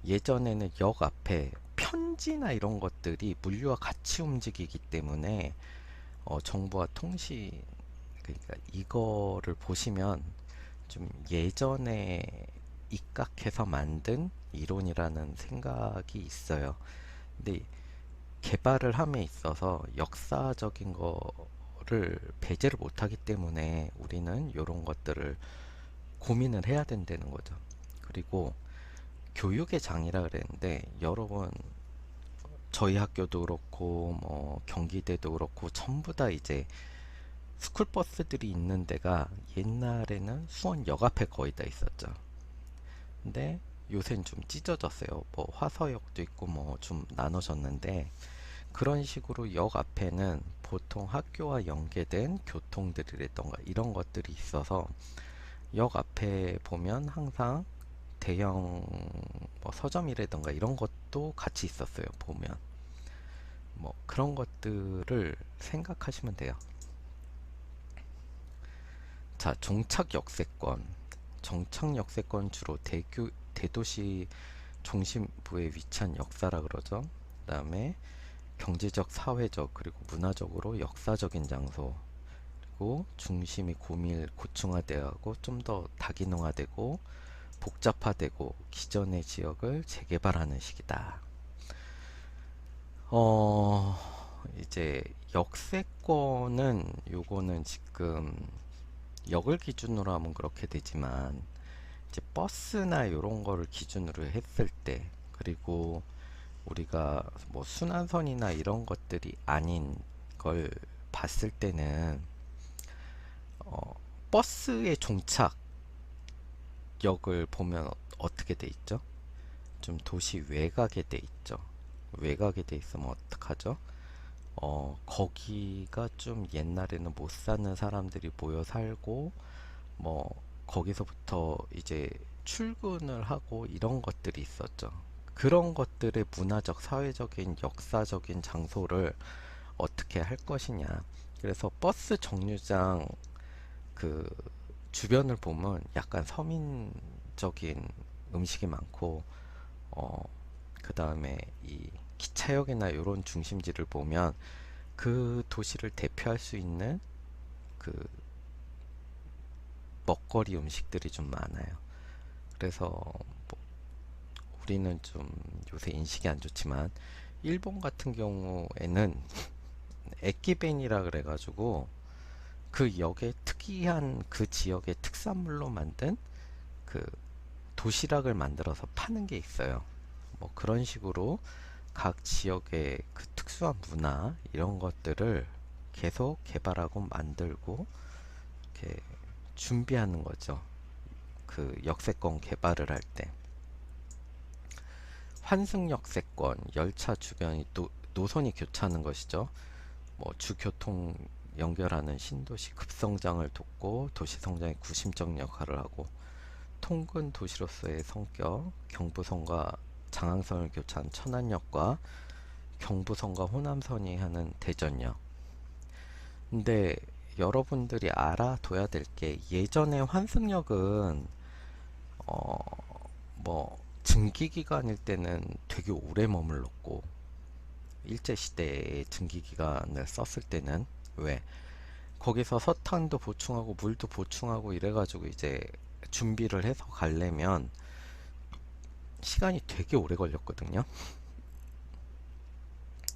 예전에는 역 앞에 편지나 이런 것들이 물류와 같이 움직이기 때문에 정보와 통신 그러니까 이거를 보시면 좀 예전에 입각해서 만든 이론이라는 생각이 있어요. 근데 개발을 함에 있어서 역사적인 거를 배제를 못하기 때문에 우리는 이런 것들을 고민을 해야 된다는 거죠. 그리고 교육의 장이라 그랬는데 여러분 저희 학교도 그렇고 뭐 경기대도 그렇고 전부 다 이제 스쿨버스들이 있는 데가 옛날에는 수원역 앞에 거의 다 있었죠. 근데 요새는 좀 찢어졌어요. 뭐 화서역도 있고 뭐 좀 나눠졌는데 그런 식으로 역 앞에는 보통 학교와 연계된 교통들이라던가 이런 것들이 있어서 역 앞에 보면 항상 대형 뭐 서점이라던가 이런 것도 같이 있었어요. 보면 뭐 그런 것들을 생각하시면 돼요. 자, 종착 역세권. 정착 역세권 주로 대도시 중심부에 위치한 역사라 그러죠. 그 다음에 경제적, 사회적, 그리고 문화적으로 역사적인 장소. 그리고 중심이 고층화되고 좀 더 다기능화되고 복잡화되고 기존의 지역을 재개발하는 시기다. 어, 이제 역세권은 요거는 지금 역을 기준으로 하면 그렇게 되지만 이제 버스나 이런 거를 기준으로 했을 때 그리고 우리가 뭐 순환선이나 이런 것들이 아닌 걸 봤을 때는 어, 버스의 종착역을 보면 어떻게 돼 있죠? 좀 도시 외곽에 돼 있죠. 외곽에 돼 있으면 어떡하죠? 거기가 좀 옛날에는 못 사는 사람들이 모여 살고 뭐 거기서부터 이제 출근을 하고 이런 것들이 있었죠. 그런 것들의 문화적, 사회적인, 역사적인 장소를 어떻게 할 것이냐. 그래서 버스 정류장 그 주변을 보면 약간 서민적인 음식이 많고, 그 다음에 이 기차역이나 이런 중심지를 보면 그 도시를 대표할 수 있는 그 먹거리 음식들이 좀 많아요. 그래서 뭐 우리는 좀 요새 인식이 안 좋지만 일본 같은 경우에는 에키벤이라 그래가지고 그 역의 특이한 그 지역의 특산물로 만든 그 도시락을 만들어서 파는 게 있어요. 뭐 그런 식으로 각 지역의 그 특수한 문화 이런 것들을 계속 개발하고 만들고 이렇게 준비하는 거죠. 그 역세권 개발을 할 때. 환승역세권, 열차 주변이 노선이 교차하는 것이죠. 뭐 주교통 연결하는 신도시 급성장을 돕고 도시 성장의 구심적 역할을 하고 통근 도시로서의 성격, 경부선과 장항선을 교차한 천안역과 경부선과 호남선이 하는 대전역. 근데 여러분들이 알아둬야 될 게, 예전에 환승역은 뭐 증기기관일 때는 되게 오래 머물렀고, 일제시대에 증기기관을 썼을 때는, 왜 거기서 석탄도 보충하고 물도 보충하고 이래가지고 이제 준비를 해서 가려면 시간이 되게 오래 걸렸거든요.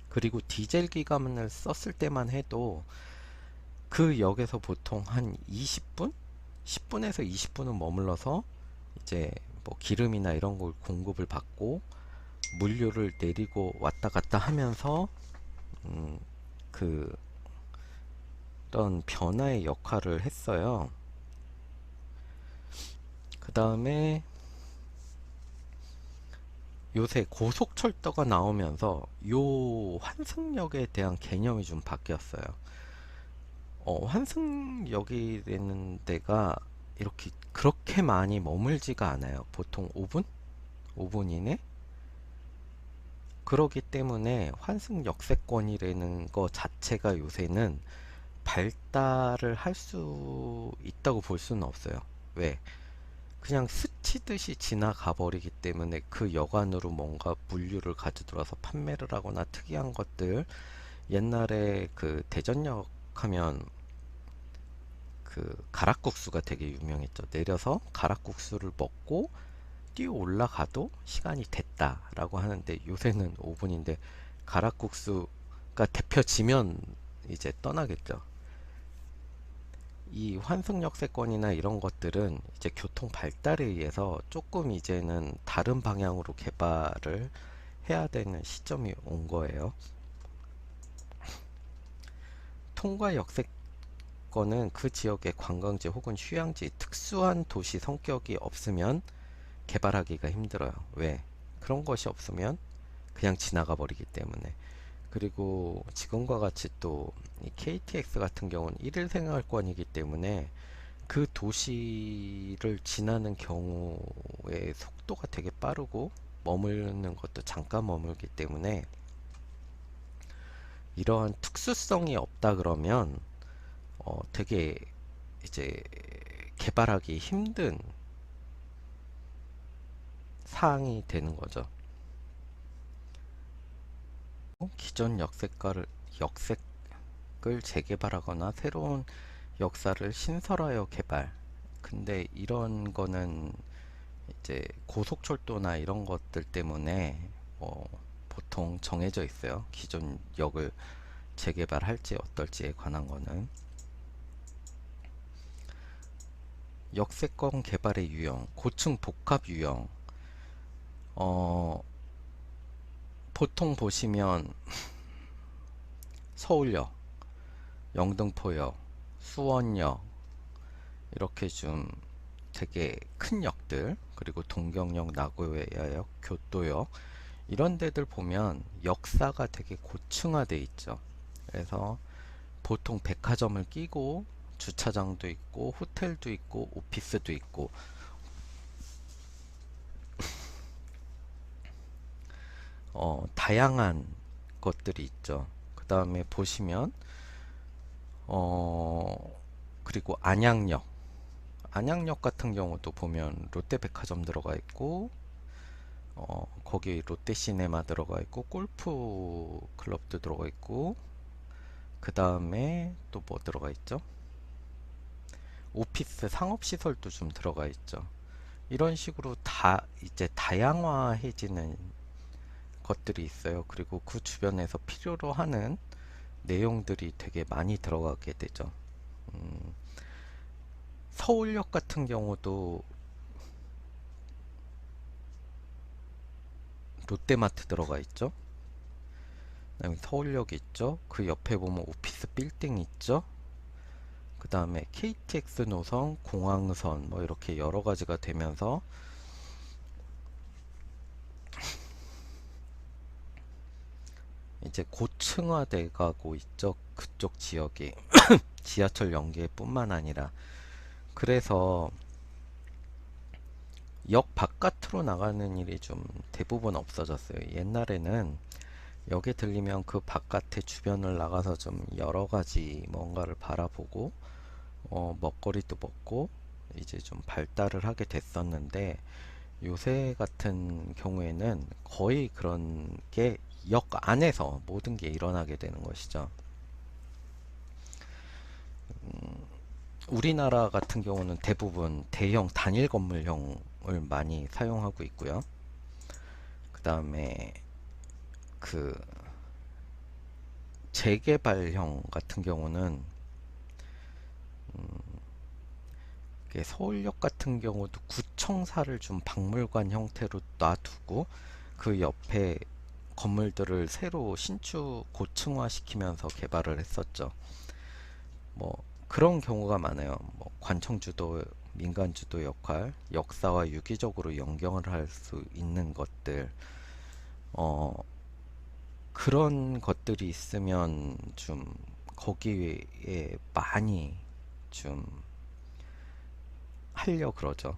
그리고 디젤 기관을 썼을 때만 해도 그 역에서 보통 한 20분? 10분에서 20분은 머물러서 이제 뭐 기름이나 이런 걸 공급을 받고 물류를 내리고 왔다 갔다 하면서 음, 그런 변화의 역할을 했어요. 그 다음에 요새 고속철도가 나오면서 요 환승역에 대한 개념이 좀 바뀌었어요. 환승역이라는 데가 이렇게 그렇게 많이 머물지가 않아요. 보통 5분? 5분 이내? 그러기 때문에 환승 역세권이라는 거 자체가 요새는 발달을 할 수 있다고 볼 수는 없어요. 왜? 그냥 스치듯이 지나가 버리기 때문에 그 역 안으로 뭔가 물류를 가져들어서 판매를 하거나 특이한 것들, 옛날에 그 대전역 하면 그 가락국수가 되게 유명했죠. 내려서 가락국수를 먹고 뛰어 올라가도 시간이 됐다라고 하는데, 요새는 5분인데 가락국수가 데펴지면 이제 떠나겠죠. 이 환승역세권이나 이런 것들은 이제 교통 발달에 의해서 조금 이제는 다른 방향으로 개발을 해야 되는 시점이 온 거예요. 통과 역세권은 그 지역의 관광지 혹은 휴양지, 특수한 도시 성격이 없으면 개발하기가 힘들어요. 왜? 그런 것이 없으면 그냥 지나가 버리기 때문에. 그리고 지금과 같이 또 이 KTX 같은 경우는 일일 생활권이기 때문에 그 도시를 지나는 경우에 속도가 되게 빠르고 머무르는 것도 잠깐 머물기 때문에 이러한 특수성이 없다 그러면 되게 이제 개발하기 힘든 사항이 되는 거죠. 기존 역색을 재개발하거나 새로운 역사를 신설하여 개발. 근데 이런 거는 이제 고속철도나 이런 것들 때문에 보통 정해져 있어요. 기존 역을 재개발할지 어떨지에 관한 거는. 역세권 개발의 유형, 고층 복합 유형. 보통 보시면 서울역, 영등포역, 수원역, 이렇게 좀 되게 큰 역들, 그리고 동경역, 나고야역, 교토역, 이런 데들 보면 역사가 되게 고층화돼 있죠. 그래서 보통 백화점을 끼고 주차장도 있고 호텔도 있고 오피스도 있고 다양한 것들이 있죠. 그 다음에 보시면 그리고 안양역 같은 경우도 보면 롯데백화점 들어가 있고 거기 롯데시네마 들어가 있고 골프 클럽도 들어가 있고, 그 다음에 또 뭐 들어가 있죠? 오피스 상업시설도 좀 들어가 있죠. 이런 식으로 다 이제 다양화해지는 것들이 있어요. 그리고 그 주변에서 필요로 하는 내용들이 되게 많이 들어가게 되죠. 서울역 같은 경우도 롯데마트 들어가 있죠. 그다음에 서울역 있죠. 그 옆에 보면 오피스 빌딩 있죠. 그 다음에 KTX 노선, 공항선 뭐 이렇게 여러 가지가 되면서 이제 고층화돼 가고 있죠. 그쪽 지역이 지하철 연계뿐만 아니라. 그래서 역 바깥으로 나가는 일이 좀 대부분 없어졌어요. 옛날에는 여기에 들리면 그 바깥에 주변을 나가서 좀 여러 가지 뭔가를 바라보고 먹거리도 먹고 이제 좀 발달을 하게 됐었는데, 요새 같은 경우에는 거의 그런 게 역 안에서 모든 게 일어나게 되는 것이죠. 우리나라 같은 경우는 대부분 대형 단일 건물형을 많이 사용하고 있고요. 그 다음에 그 재개발형 같은 경우는 이게 서울역 같은 경우도 구청사를 좀 박물관 형태로 놔두고 그 옆에 건물들을 새로 신축 고층화 시키면서 개발을 했었죠. 뭐 그런 경우가 많아요. 뭐 관청주도, 민간주도 역할, 역사와 유기적으로 연결을 할 수 있는 것들, 어 그런 것들이 있으면 좀 거기에 많이 좀 하려 그러죠.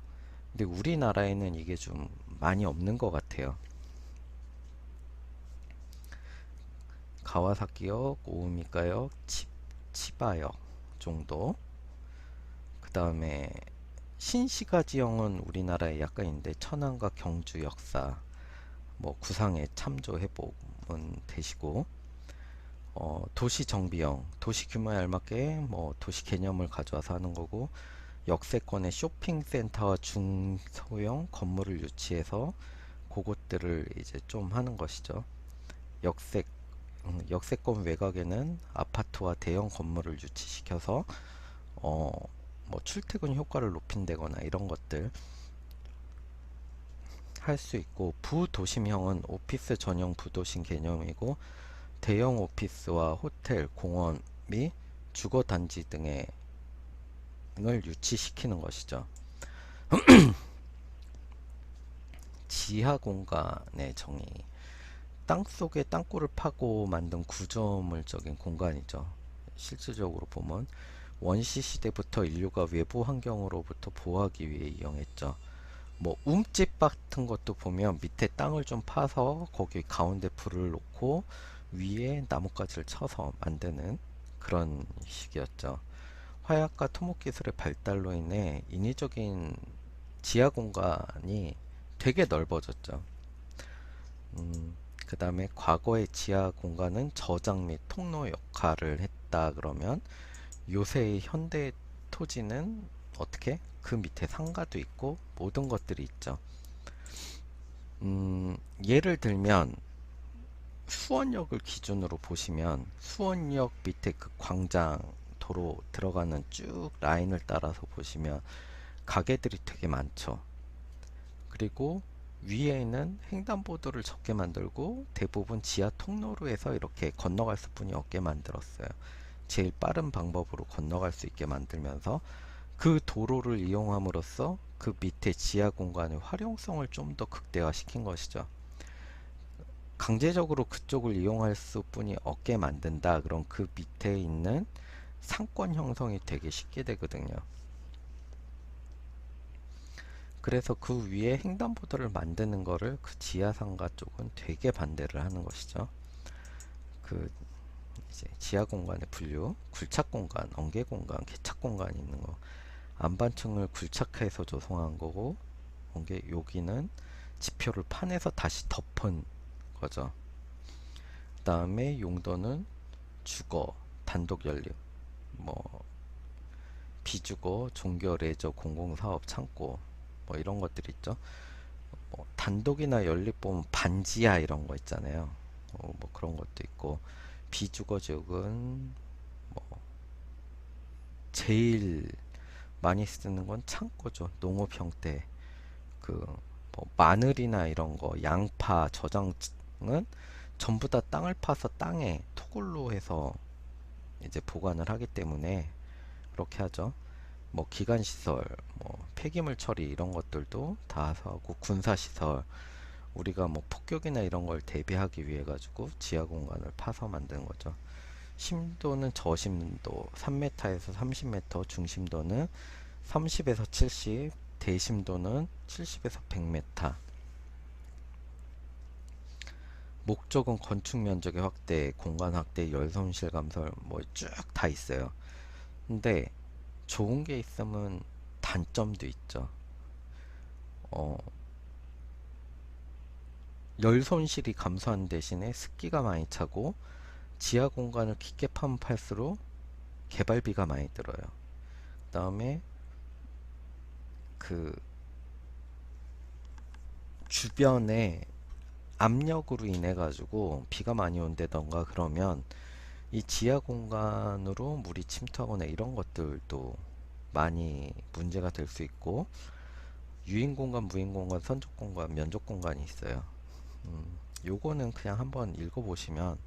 근데 우리나라에는 이게 좀 많이 없는 것 같아요. 가와사키역, 오미가역, 치바역 정도. 그 다음에 신시가지역은 우리나라에 약간 있는데, 천안과 경주 역사, 뭐 구상에 참조해 보면 되시고, 도시 정비형, 도시 규모에 알맞게 뭐 도시 개념을 가져와서 하는 거고, 역세권의 쇼핑센터와 중소형 건물을 유치해서 그것들을 이제 좀 하는 것이죠. 역세 역세권 외곽에는 아파트와 대형 건물을 유치시켜서 어, 뭐 출퇴근 효과를 높인다거나 이런 것들 할 수 있고, 부도심형은 오피스 전용 부도심 개념이고, 대형 오피스와 호텔, 공원 및 주거 단지 등을 유치시키는 것이죠. 지하 공간의 정의. 땅속에 땅굴을 파고 만든 구조물적인 공간이죠. 실질적으로 보면 원시 시대부터 인류가 외부 환경으로부터 보호하기 위해 이용했죠. 뭐 움집 같은 것도 보면 밑에 땅을 좀 파서 거기 가운데 불을 놓고 위에 나뭇가지를 쳐서 만드는 그런 식이었죠. 화약과 토목 기술의 발달로 인해 인위적인 지하 공간이 되게 넓어졌죠. 그 다음에 과거의 지하 공간은 저장 및 통로 역할을 했다 그러면, 요새의 현대 토지는 어떻게? 그 밑에 상가도 있고 모든 것들이 있죠. 예를 들면 수원역을 기준으로 보시면, 수원역 밑에 그 광장 도로 들어가는 쭉 라인을 따라서 보시면 가게들이 되게 많죠. 그리고 위에는 횡단보도를 적게 만들고 대부분 지하 통로로 해서 이렇게 건너갈 수뿐이 없게 만들었어요. 제일 빠른 방법으로 건너갈 수 있게 만들면서 그 도로를 이용함으로써 그 밑에 지하 공간의 활용성을 좀 더 극대화시킨 것이죠. 강제적으로 그쪽을 이용할 수뿐이 없게 만든다. 그럼 그 밑에 있는 상권 형성이 되게 쉽게 되거든요. 그래서 그 위에 횡단보도를 만드는 거를 그 지하상가 쪽은 되게 반대를 하는 것이죠. 그 이제 지하 공간의 분류, 굴착 공간, 엉개 공간, 개착 공간이 있는 거. 안반층을 굴착해서 조성한 거고, 엉개 여기는 지표를 파내서 다시 덮은 거죠. 그 다음에 용도는 주거, 단독 연립, 뭐 비주거, 종교, 레저, 공공사업, 창고, 뭐 이런 것들이 있죠. 뭐 단독이나 연립 보면 반지하 이런 거 있잖아요. 뭐 그런 것도 있고, 비주거 지역은 뭐 제일 많이 쓰는 건 창고죠. 농업 형태. 그 뭐 마늘이나 이런 거, 양파, 저장은 전부 다 땅을 파서 땅에 토굴로 해서 이제 보관을 하기 때문에 그렇게 하죠. 뭐 기관시설, 뭐 폐기물 처리 이런 것들도 다 하고, 군사시설, 우리가 뭐 폭격이나 이런 걸 대비하기 위해 가지고 지하 공간을 파서 만드는 거죠. 심도는 저심도 3m에서 30m, 중심도는 30에서 70, 대심도는 70에서 100m. 목적은 건축 면적의 확대, 공간 확대, 열 손실 감소 뭐 쭉 다 있어요. 근데 좋은 게 있으면 단점도 있죠. 어, 열 손실이 감소하는 대신에 습기가 많이 차고 지하 공간을 깊게 파면 팔수록 개발비가 많이 들어요. 그다음에 그 주변에 압력으로 인해 가지고 비가 많이 온다던가 그러면 이 지하 공간으로 물이 침투하거나 이런 것들도 많이 문제가 될 수 있고, 유인 공간, 무인 공간, 선적 공간, 면적 공간이 있어요. 요거는 그냥 한번 읽어보시면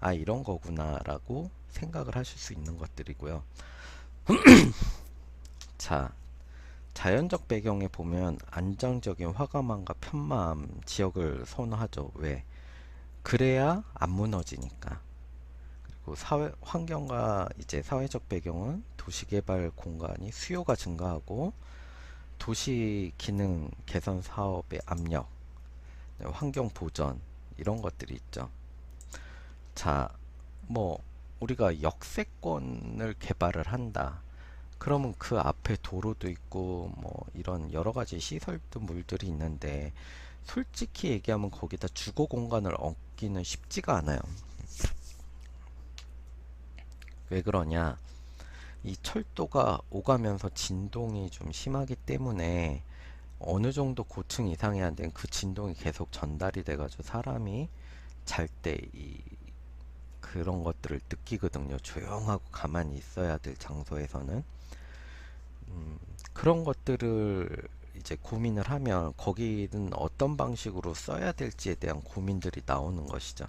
아 이런 거구나라고 생각을 하실 수 있는 것들이고요. 자, 자연적 배경에 보면 안정적인 화감함과 편마함 지역을 선호하죠. 왜? 그래야 안 무너지니까. 그리고 사회 환경과 이제 사회적 배경은 도시개발 공간이 수요가 증가하고 도시 기능 개선 사업의 압력, 환경 보전 이런 것들이 있죠. 자, 뭐 우리가 역세권을 개발을 한다. 그러면 그 앞에 도로도 있고 뭐 이런 여러 가지 시설도 물들이 있는데 솔직히 얘기하면 거기다 주거 공간을 얻기는 쉽지가 않아요. 왜 그러냐? 이 철도가 오가면서 진동이 좀 심하기 때문에 어느 정도 고층 이상이 안 된 그 진동이 계속 전달이 돼가지고 사람이 잘 때 이 그런 것들을 느끼거든요. 조용하고 가만히 있어야 될 장소에서는. 그런 것들을 이제 고민을 하면 거기는 어떤 방식으로 써야 될지에 대한 고민들이 나오는 것이죠.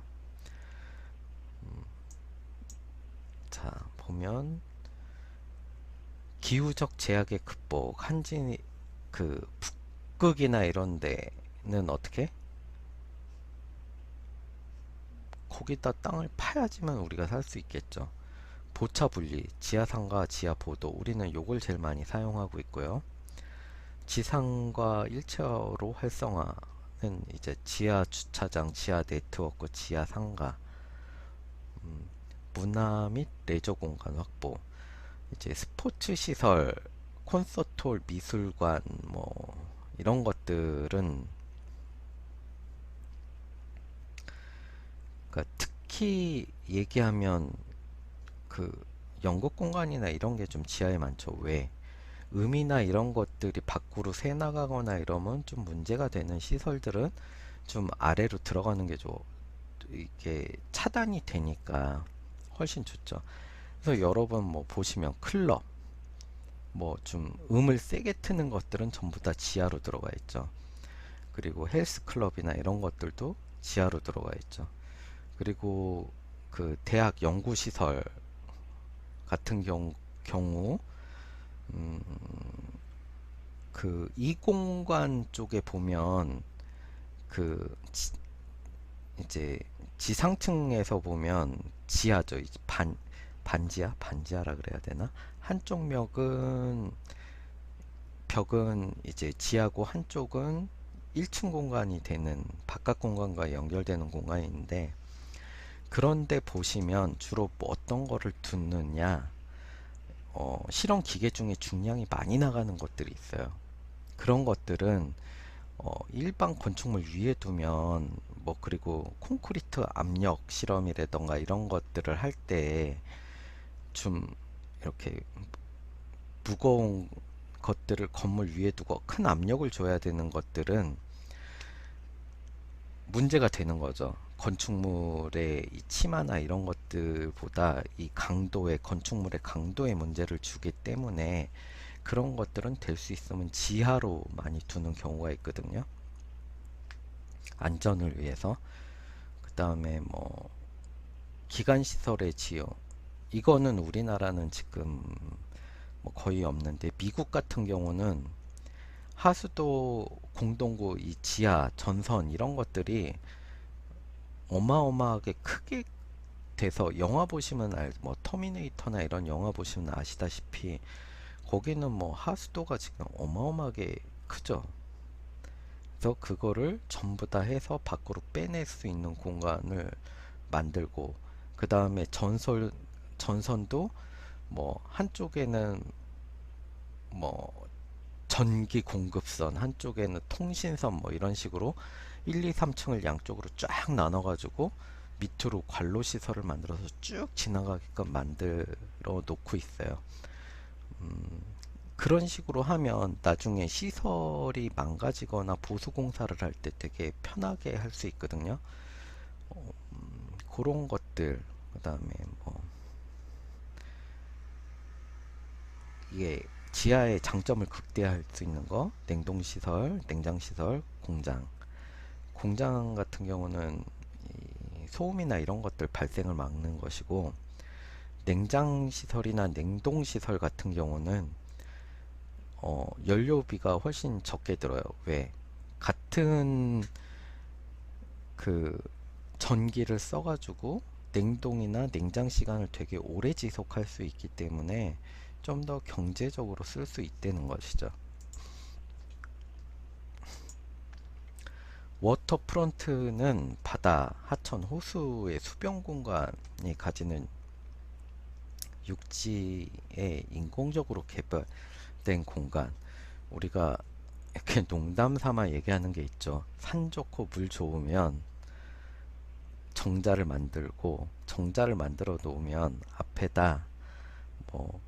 자, 보면 기후적 제약의 극복, 한진 그 북극이나 이런 데는 어떻게? 거기다 땅을 파야지만 우리가 살 수 있겠죠. 보차 분리, 지하상가, 지하보도, 우리는 요걸 제일 많이 사용하고 있고요. 지상과 일체화로 활성화는 이제 지하 주차장, 지하 네트워크, 지하 상가, 문화 및 레저 공간 확보, 이제 스포츠 시설, 콘서트홀, 미술관, 뭐 이런 것들은 그러니까 특히 얘기하면 그 연극 공간이나 이런 게 좀 지하에 많죠. 왜? 음이나 이런 것들이 밖으로 새 나가거나 이러면 좀 문제가 되는 시설들은 좀 아래로 들어가는 게 이게 차단이 되니까 훨씬 좋죠. 그래서 여러분 뭐 보시면 클럽, 뭐 좀 음을 세게 트는 것들은 전부 다 지하로 들어가 있죠. 그리고 헬스 클럽이나 이런 것들도 지하로 들어가 있죠. 그리고 그 대학 연구 시설 같은 경우 음, 그 이공관 쪽에 보면 그 이제 지상층에서 보면 지하죠. 이제 반지하라 그래야 되나? 한쪽 벽은 이제 지하고 한쪽은 1층 공간이 되는 바깥 공간과 연결되는 공간인데 그런데 보시면 주로 뭐 어떤 거를 두느냐 실험 기계 중에 중량이 많이 나가는 것들이 있어요. 그런 것들은 일반 건축물 위에 두면 뭐 그리고 콘크리트 압력 실험이라던가 이런 것들을 할 때 좀 이렇게 무거운 것들을 건물 위에 두고 큰 압력을 줘야 되는 것들은 문제가 되는 거죠. 건축물의 이 치마나 이런 것들보다 이 강도의 건축물의 강도의 문제를 주기 때문에 그런 것들은 될 수 있으면 지하로 많이 두는 경우가 있거든요. 안전을 위해서. 그 다음에 뭐 기관 시설의 지요. 이거는 우리나라는 지금 뭐 거의 없는데 미국 같은 경우는 하수도 공동구 이 지하 전선 이런 것들이 어마어마하게 크게 돼서 영화 보시면 뭐 터미네이터나 이런 영화 보시면 아시다시피 거기는 뭐 하수도가 지금 어마어마하게 크죠. 그래서 그거를 전부 다 해서 밖으로 빼낼 수 있는 공간을 만들고, 그 다음에 전선도 뭐 한쪽에는 뭐 전기 공급선, 한쪽에는 통신선, 뭐 이런 식으로 1, 2, 3층을 양쪽으로 쫙 나눠 가지고 밑으로 관로 시설을 만들어서 쭉 지나가게끔 만들어 놓고 있어요. 음, 그런 식으로 하면 나중에 시설이 망가지거나 보수 공사를 할 때 되게 편하게 할 수 있거든요. 그런 것들, 그 다음에 뭐 이게 지하의 장점을 극대화할 수 있는 거, 냉동시설, 냉장시설, 공장 같은 경우는 이 소음이나 이런 것들 발생을 막는 것이고, 냉장시설이나 냉동시설 같은 경우는 연료비가 훨씬 적게 들어요. 왜? 같은 그 전기를 써가지고 냉동이나 냉장 시간을 되게 오래 지속할 수 있기 때문에 좀 더 경제적으로 쓸 수 있다는 것이죠. 워터프론트는 바다, 하천, 호수의 수변 공간이 가지는 육지에 인工적으로 개발된 공간. 우리가 이렇게 농담 삼아 얘기하는 게 있죠. 산 좋고 물 좋으면 정자를 만들고, 정자를 만들어 놓으면 앞에다 뭐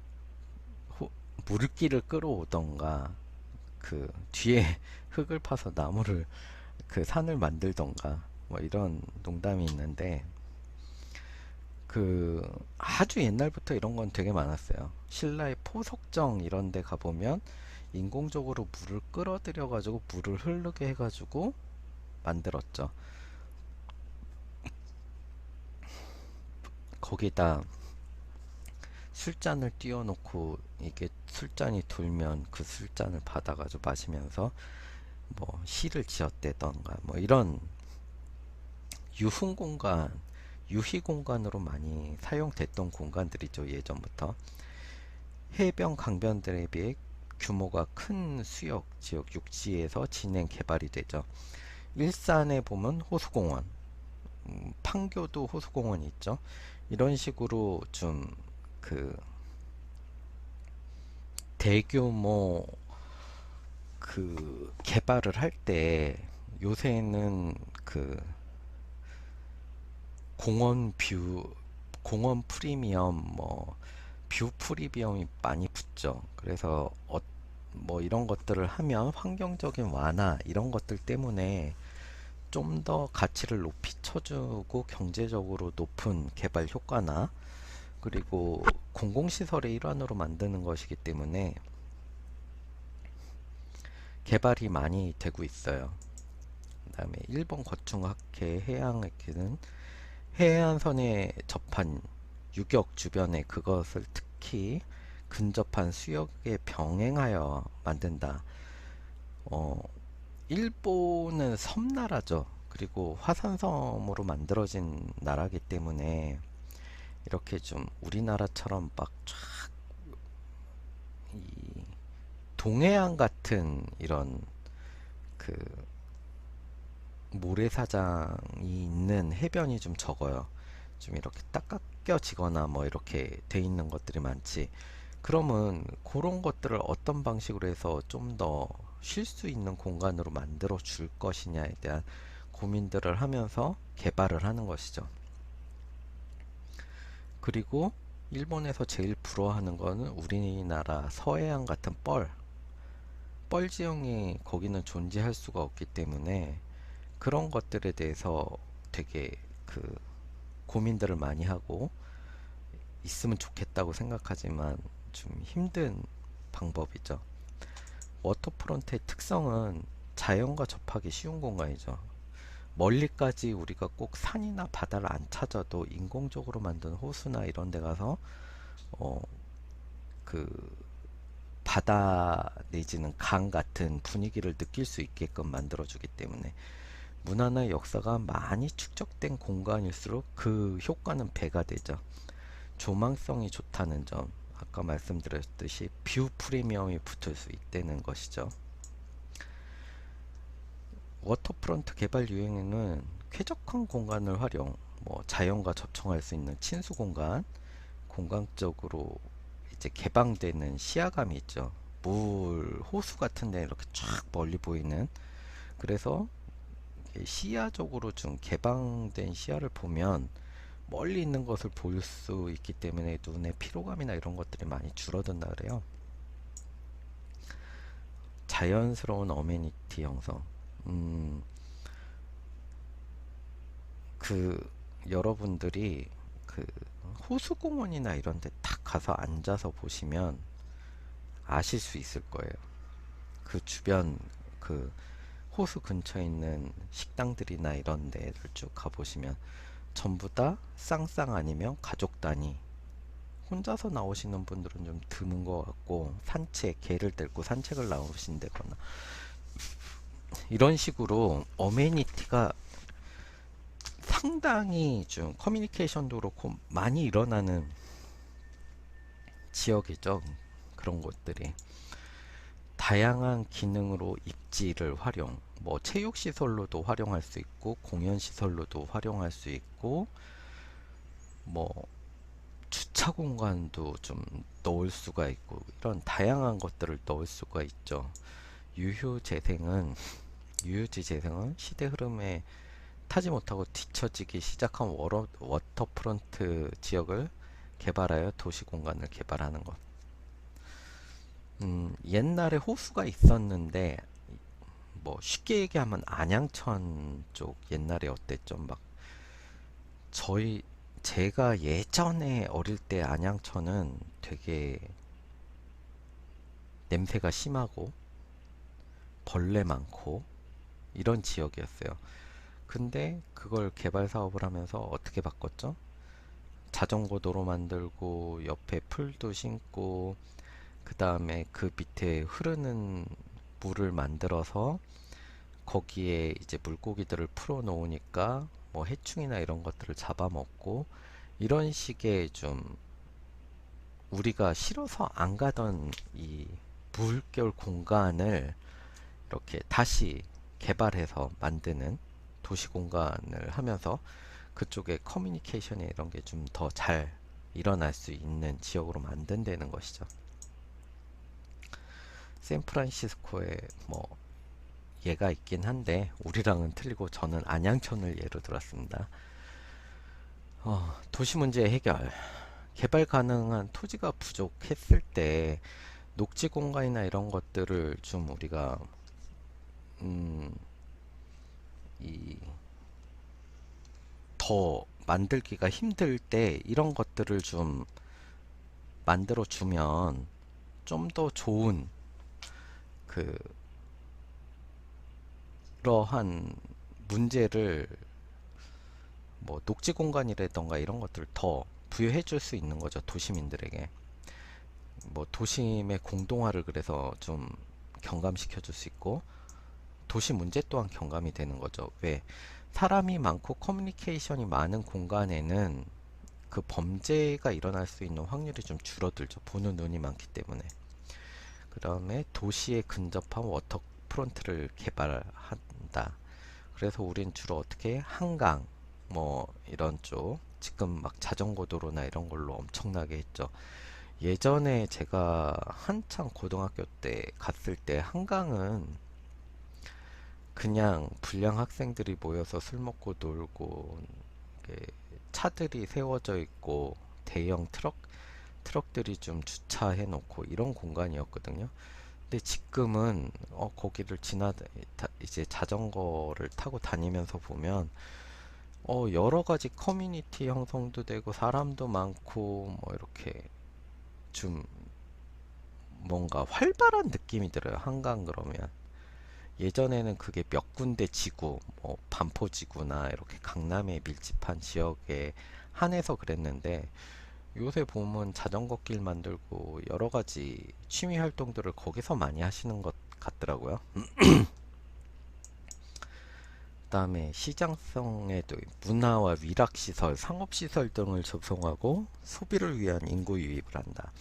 물길을 끌어오던가, 그 뒤에 흙을 파서 나무를, 그 산을 만들던가, 뭐 이런 농담이 있는데, 그 아주 옛날부터 이런 건 되게 많았어요. 신라의 포석정 이런 데 가보면 인공적으로 물을 끌어들여 가지고 물을 흐르게 해 가지고 만들었죠. 거기다 술잔을 띄워놓고, 이게 술잔이 돌면 그 술잔을 받아가지고 마시면서 뭐 시를 지었대던가, 뭐 이런 유흥 공간, 유희 공간으로 많이 사용됐던 공간들이죠. 예전부터 해변 강변들에 비해 규모가 큰 수역 지역 육지에서 진행 개발이 되죠. 일산에 보면 호수공원, 판교도 호수공원이 있죠. 이런 식으로 좀 그 대규모 그 개발을 할 때, 요새는 그 공원 뷰, 공원 프리미엄, 뭐 뷰 프리미엄이 많이 붙죠. 그래서 뭐 이런 것들을 하면 환경적인 완화 이런 것들 때문에 좀 더 가치를 높이 쳐주고 경제적으로 높은 개발 효과나, 그리고 공공시설의 일환으로 만드는 것이기 때문에 개발이 많이 되고 있어요. 그 다음에 일본 거충학회 해양학회는 해안선에 접한 유격 주변에 그것을 특히 근접한 수역에 병행하여 만든다. 어, 일본은 섬나라죠. 그리고 화산섬으로 만들어진 나라기 때문에 이렇게 좀 우리나라처럼 막 쫙 이 동해안 같은 이런 그 모래사장이 있는 해변이 좀 적어요. 좀 이렇게 딱 깎여지거나 뭐 이렇게 돼 있는 것들이 많지. 그러면 그런 것들을 어떤 방식으로 해서 좀 더 쉴 수 있는 공간으로 만들어 줄 것이냐에 대한 고민들을 하면서 개발을 하는 것이죠. 그리고 일본에서 제일 부러워하는 거는 우리나라 서해안 같은 뻘 지형이 거기는 존재할 수가 없기 때문에 그런 것들에 대해서 되게 그 고민들을 많이 하고 있으면 좋겠다고 생각하지만 좀 힘든 방법이죠. 워터프론트의 특성은 자연과 접하기 쉬운 공간이죠. 멀리까지 우리가 꼭 산이나 바다를 안 찾아도 인공적으로 만든 호수나 이런 데 가서 어, 그 바다 내지는 강 같은 분위기를 느낄 수 있게끔 만들어주기 때문에 문화나 역사가 많이 축적된 공간일수록 그 효과는 배가 되죠. 조망성이 좋다는 점, 아까 말씀드렸듯이 뷰 프리미엄이 붙을 수 있다는 것이죠. 워터프론트 개발 유형에는 쾌적한 공간을 활용, 뭐 자연과 접촉할 수 있는 친수 공간, 공간적으로 이제 개방되는 시야감이 있죠. 물, 호수 같은 데 이렇게 쫙 멀리 보이는, 그래서 시야적으로 좀 개방된 시야를 보면 멀리 있는 것을 볼 수 있기 때문에 눈의 피로감이나 이런 것들이 많이 줄어든다 그래요. 자연스러운 어메니티 형성. 음, 그 여러분들이 그 호수공원이나 이런 데 딱 가서 앉아서 보시면 아실 수 있을 거예요. 그 주변 그 호수 근처에 있는 식당들이나 이런 데를 쭉 가보시면 전부 다 쌍쌍 아니면 가족 단위, 혼자서 나오시는 분들은 좀 드문 것 같고 산책, 개를 데리고 산책을 나오신다거나 이런 식으로 어메니티가 상당히 좀 커뮤니케이션도 그렇고 많이 일어나는 지역이죠. 그런 곳들이 다양한 기능으로 입지를 활용, 뭐 체육시설로도 활용할 수 있고 공연시설로도 활용할 수 있고 뭐 주차 공간도 좀 넣을 수가 있고 이런 다양한 것들을 넣을 수가 있죠. 유휴재생은 유유지재생은 시대 흐름에 타지 못하고 뒤처지기 시작한 워터프론트 지역을 개발하여 도시 공간을 개발하는 것. 옛날에 호수가 있었는데 뭐 쉽게 얘기하면 안양천 쪽 옛날에 어땠죠? 막 저희 제가 예전에 어릴 때 안양천은 되게 냄새가 심하고 벌레 많고 이런 지역이었어요. 근데 그걸 개발 사업을 하면서 어떻게 바꿨죠? 자전거 도로 만들고 옆에 풀도 심고 그 다음에 그 밑에 흐르는 물을 만들어서 거기에 이제 물고기들을 풀어 놓으니까 뭐 해충이나 이런 것들을 잡아먹고 이런 식의 좀 우리가 싫어서 안 가던 이 물결 공간을 이렇게 다시 개발해서 만드는 도시 공간을 하면서 그쪽에 커뮤니케이션이 이런 게 좀 더 잘 일어날 수 있는 지역으로 만든다는 것이죠. 샌프란시스코에 뭐 예가 있긴 한데 우리랑은 틀리고 저는 안양천을 예로 들었습니다. 도시 문제 해결. 개발 가능한 토지가 부족했을 때 녹지 공간이나 이런 것들을 좀 우리가 음, 이 더 만들기가 힘들 때 이런 것들을 좀 만들어 주면 좀 더 좋은 그러한 문제를 뭐 녹지 공간이라던가 이런 것들을 더 부여해 줄 수 있는 거죠. 도시민들에게. 뭐 도심의 공동화를 그래서 좀 경감시켜 줄 수 있고 도시 문제 또한 경감이 되는 거죠. 왜? 사람이 많고 커뮤니케이션이 많은 공간에는 그 범죄가 일어날 수 있는 확률이 좀 줄어들죠. 보는 눈이 많기 때문에. 그 다음에 도시에 근접한 워터프론트를 개발한다. 그래서 우린 주로 어떻게 한강 뭐 이런 쪽 지금 막 자전거 도로나 이런 걸로 엄청나게 했죠. 예전에 제가 한창 고등학교 때 갔을 때 한강은 그냥 불량 학생들이 모여서 술 먹고 놀고 이렇게 차들이 세워져 있고 대형 트럭들이 좀 주차해 놓고 이런 공간이었거든요. 근데 지금은 거기를 이제 자전거를 타고 다니면서 보면 여러 가지 커뮤니티 형성도 되고 사람도 많고 뭐 이렇게 좀 뭔가 활발한 느낌이 들어요. 한강 그러면. 예전에는 그게 몇 군데 지구, 뭐 반포지구나 이렇게 강남에 밀집한 지역에 한해서 그랬는데 요새 보면 자전거 길 만들고 여러 가지 취미 활동들을 거기서 많이 하시는 것 같더라고요. 그다음에 시장성에도 문화와 위락시설, 상업시설 등을 접송하고 소비를 위한 인구 유입을 한다.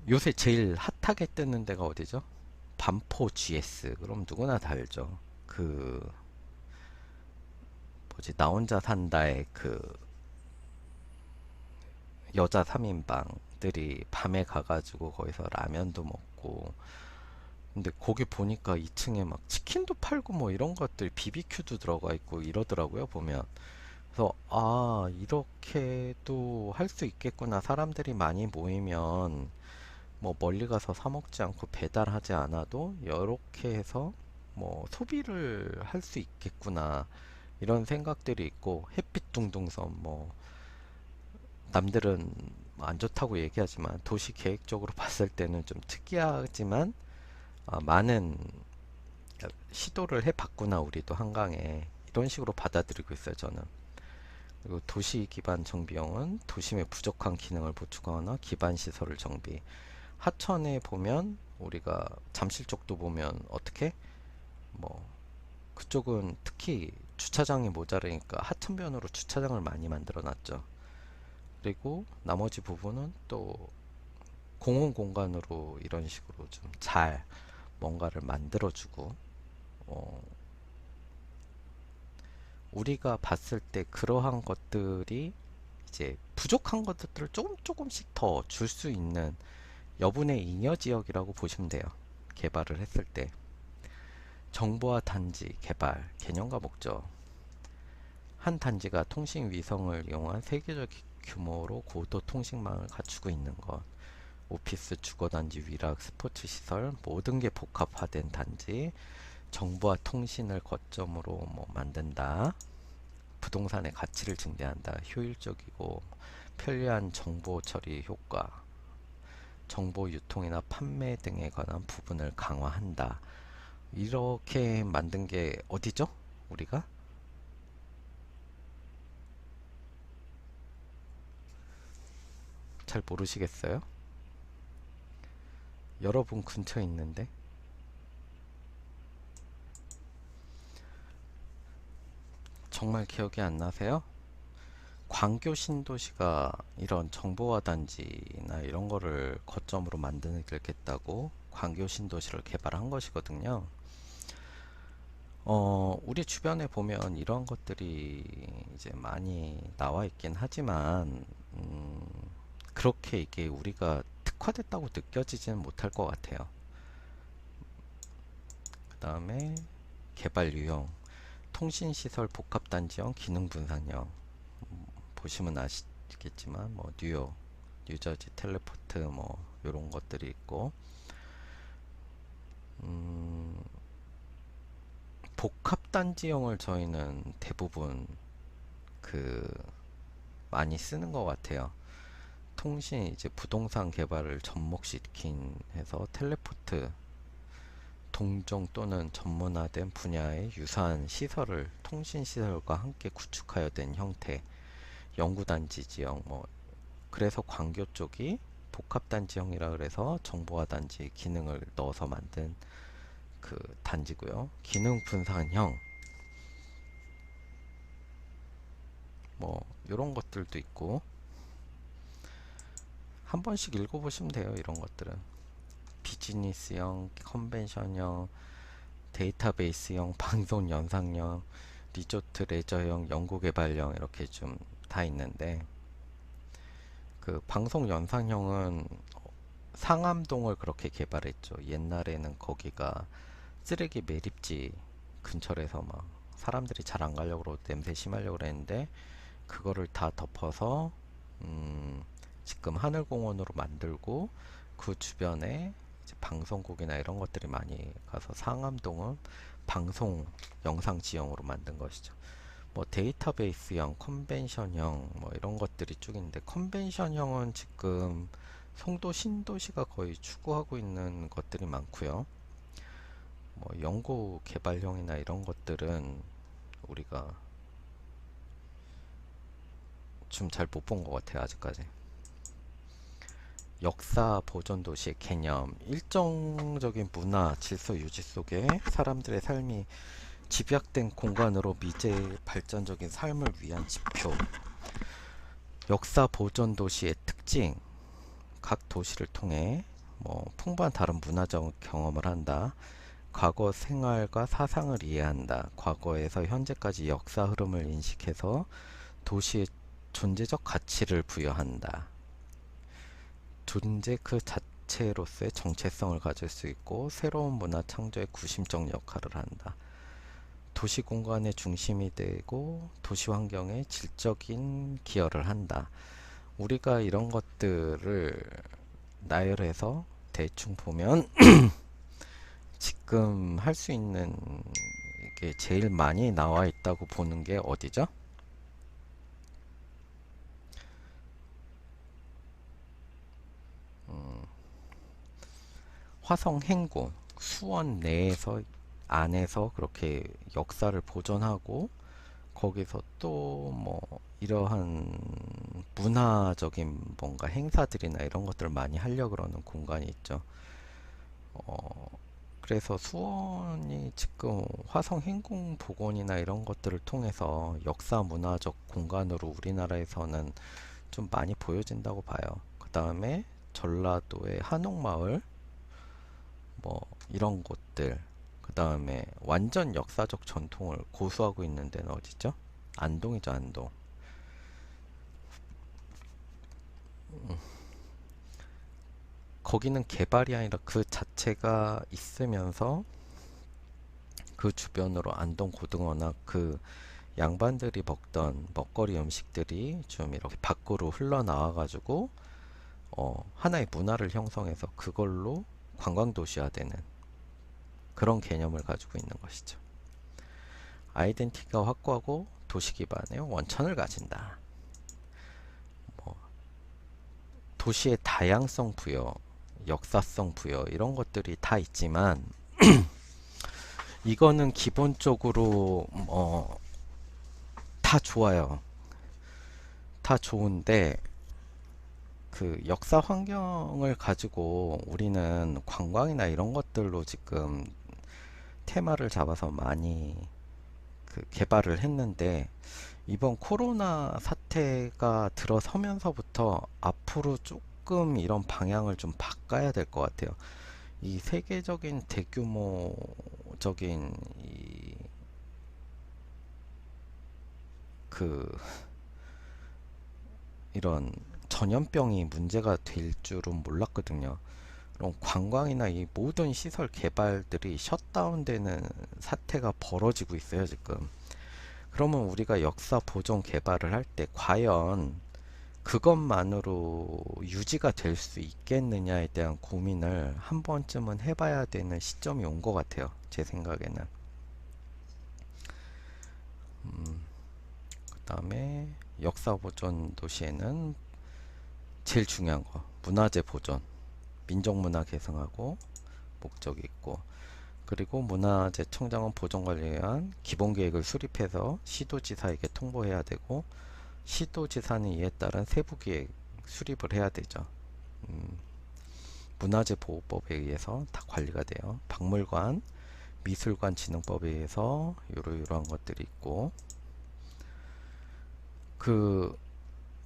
요새 제일 핫하게 뜨는 데가 어디죠? 반포 GS 그럼 누구나 다 알죠. 그 뭐지 나 혼자 산다의 그 여자 3인방들이 밤에 가가지고 거기서 라면도 먹고 근데 거기 보니까 2층에 막 치킨도 팔고 뭐 이런 것들 BBQ도 들어가 있고 이러더라고요 보면. 그래서 아 이렇게도 할 수 있겠구나. 사람들이 많이 모이면 뭐 멀리 가서 사 먹지 않고 배달하지 않아도 이렇게 해서 뭐 소비를 할 수 있겠구나 이런 생각들이 있고 햇빛 둥둥섬 뭐 남들은 안 좋다고 얘기하지만 도시 계획적으로 봤을 때는 좀 특이하지만 많은 시도를 해봤구나 우리도 한강에 이런 식으로 받아들이고 있어요 저는. 그리고 도시 기반 정비용은 도심의 부족한 기능을 보충하거나 기반 시설을 정비. 하천에 보면 우리가 잠실 쪽도 보면 어떻게 뭐 그쪽은 특히 주차장이 모자르니까 하천변으로 주차장을 많이 만들어 놨죠. 그리고 나머지 부분은 또 공원 공간으로 이런 식으로 좀 잘 뭔가를 만들어 주고 우리가 봤을 때 그러한 것들이 이제 부족한 것들을 조금씩 더 줄 수 있는 여분의 잉여 지역이라고 보시면 돼요. 개발을 했을 때. 정보화 단지 개발 개념과 목적. 한 단지가 통신 위성을 이용한 세계적 규모로 고도 통신망을 갖추고 있는 것. 오피스, 주거단지, 위락, 스포츠 시설 모든 게 복합화된 단지. 정보와 통신을 거점으로 뭐 만든다. 부동산의 가치를 증대한다. 효율적이고 편리한 정보 처리 효과. 정보 유통이나 판매 등에 관한 부분을 강화한다. 이렇게 만든 게 어디죠? 우리가? 잘 모르시겠어요? 여러분 근처에 있는데 정말 기억이 안 나세요? 광교 신도시가 이런 정보화 단지나 이런 거를 거점으로 만들겠다고 광교 신도시를 개발한 것이거든요. 우리 주변에 보면 이런 것들이 이제 많이 나와 있긴 하지만, 그렇게 이게 우리가 특화됐다고 느껴지지는 못할 것 같아요. 그 다음에 개발 유형, 통신시설 복합단지형, 기능분산형. 보시면 아시겠지만, 뭐, 뉴욕, 뉴저지, 텔레포트, 뭐, 요런 것들이 있고, 음, 복합단지형을 저희는 대부분 그 많이 쓰는 것 같아요. 통신 이제 부동산 개발을 접목시킨 해서 텔레포트 동종 또는 전문화된 분야의 유사한 시설을 통신 시설과 함께 구축하여 된 형태 연구단지 지형 뭐 그래서 광교 쪽이 복합단지형이라 그래서 정보화 단지 기능을 넣어서 만든 그 단지고요. 기능 분산형 뭐 이런 것들도 있고 한 번씩 읽어보시면 돼요. 이런 것들은 비즈니스형, 컨벤션형, 데이터베이스형, 방송 연상형, 리조트 레저형, 연구개발형 이렇게 좀 다 있는데 그 방송 연상형은 상암동을 그렇게 개발했죠. 옛날에는 거기가 쓰레기 매립지 근처라서 막 사람들이 잘 안 가려고 그러고 냄새 심하려고 그랬는데 그거를 다 덮어서 지금 하늘공원으로 만들고 그 주변에 이제 방송국이나 이런 것들이 많이 가서 상암동은 방송 영상 지형으로 만든 것이죠. 뭐 데이터베이스형, 컨벤션형 뭐 이런 것들이 쭉 있는데 컨벤션형은 지금 송도 신도시가 거의 추구하고 있는 것들이 많고요. 뭐 연구 개발형이나 이런 것들은 우리가 좀 잘 못 본 것 같아요 아직까지. 역사 보존 도시의 개념, 일정적인 문화 질서 유지 속에 사람들의 삶이 집약된 공간으로 미래의 발전적인 삶을 위한 지표. 역사 보존 도시의 특징, 각 도시를 통해 뭐 풍부한 다른 문화적 경험을 한다. 과거 생활과 사상을 이해한다. 과거에서 현재까지 역사 흐름을 인식해서 도시의 존재적 가치를 부여한다. 존재 그 자체로서의 정체성을 가질 수 있고 새로운 문화 창조의 구심적 역할을 한다. 도시 공간의 중심이 되고 도시 환경에 질적인 기여를 한다. 우리가 이런 것들을 나열해서 대충 보면 지금 할 수 있는 게 제일 많이 나와 있다고 보는 게 어디죠? 화성 행궁, 수원 내에서 안에서 그렇게 역사를 보존하고 거기서 또 뭐 이러한 문화적인 뭔가 행사들이나 이런 것들을 많이 하려고 그러는 공간이 있죠. 어, 그래서 수원이 지금 화성 행궁 복원이나 이런 것들을 통해서 역사 문화적 공간으로 우리나라에서는 좀 많이 보여진다고 봐요. 그 다음에 전라도의 한옥마을 뭐 이런 곳들 그 다음에 완전 역사적 전통을 고수하고 있는 데는 어디죠? 안동이죠, 안동. 거기는 개발이 아니라 그 자체가 있으면서 그 주변으로 안동 고등어나 그 양반들이 먹던 먹거리 음식들이 좀 이렇게 밖으로 흘러나와 가지고 하나의 문화를 형성해서 그걸로 관광도시화되는 그런 개념을 가지고 있는 것이죠. 아이덴티티가 확고하고 도시 기반의 원천을 가진다. 뭐 도시의 다양성 부여, 역사성 부여 이런 것들이 다 있지만 이거는 기본적으로 다 좋아요. 다 좋은데 그 역사 환경을 가지고 우리는 관광이나 이런 것들로 지금 테마를 잡아서 많이 그 개발을 했는데 이번 코로나 사태가 들어서면서부터 앞으로 조금 이런 방향을 좀 바꿔야 될 것 같아요. 이 세계적인 대규모적인 그 이런 전염병이 문제가 될 줄은 몰랐거든요. 그럼 관광이나 이 모든 시설 개발들이 셧다운되는 사태가 벌어지고 있어요, 지금. 그러면 우리가 역사 보존 개발을 할 때 과연 그것만으로 유지가 될 수 있겠느냐에 대한 고민을 한 번쯤은 해봐야 되는 시점이 온 것 같아요. 제 생각에는. 그 다음에 역사 보존 도시에는 제일 중요한 거, 문화재 보존, 민족문화 계승하고 목적이 있고, 그리고 문화재 청정원 보존 관리에 의한 기본 계획을 수립해서 시도지사에게 통보해야 되고, 시도지사는 이에 따른 세부 계획 수립을 해야 되죠. 문화재 보호법에 의해서 다 관리가 돼요. 박물관, 미술관 진흥법에 의해서 이러이러한 것들이 있고, 그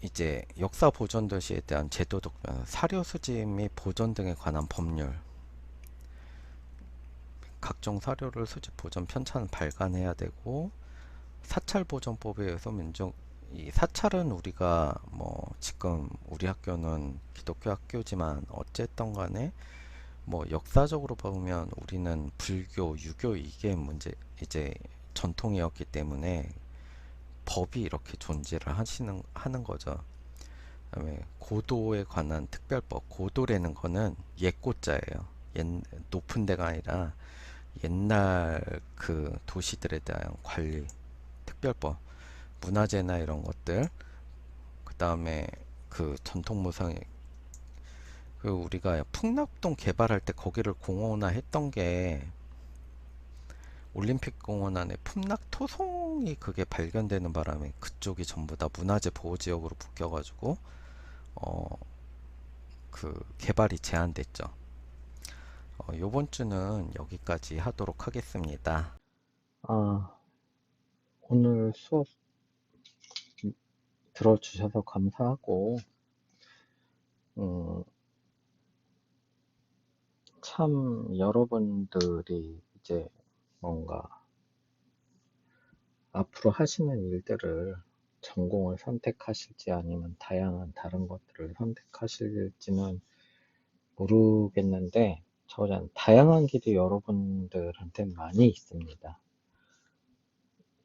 이제 역사 보존 도시에 대한 제도적 사료 수집 및 보존 등에 관한 법률, 각종 사료를 수집 보존 편찬 발간해야 되고, 사찰 보존법에 의해서 민족 이 사찰은 우리가 뭐 지금 우리 학교는 기독교 학교지만 어쨌든 간에 뭐 역사적으로 보면 우리는 불교, 유교 이게 문제 이제 전통이었기 때문에 법이 이렇게 존재를 하는 거죠. 그다음에 고도에 관한 특별법, 고도라는 거는 옛고자예요. 옛 높은 데가 아니라 옛날 그 도시들에 대한 관리, 특별법, 문화재나 이런 것들, 그 다음에 그 전통무상, 그 우리가 풍납동 개발할 때 거기를 공원화 했던 게 올림픽 공원 안에 풍락 토송이 그게 발견되는 바람에 그쪽이 전부 다 문화재 보호 지역으로 묶여가지고 어, 그 개발이 제한됐죠. 요번 주는 여기까지 하도록 하겠습니다. 아, 오늘 수업 들어주셔서 감사하고, 음, 참 여러분들이 이제 뭔가 앞으로 하시는 일들을 전공을 선택하실지 아니면 다양한 다른 것들을 선택하실지는 모르겠는데 저는 다양한 길이 여러분들한테 많이 있습니다.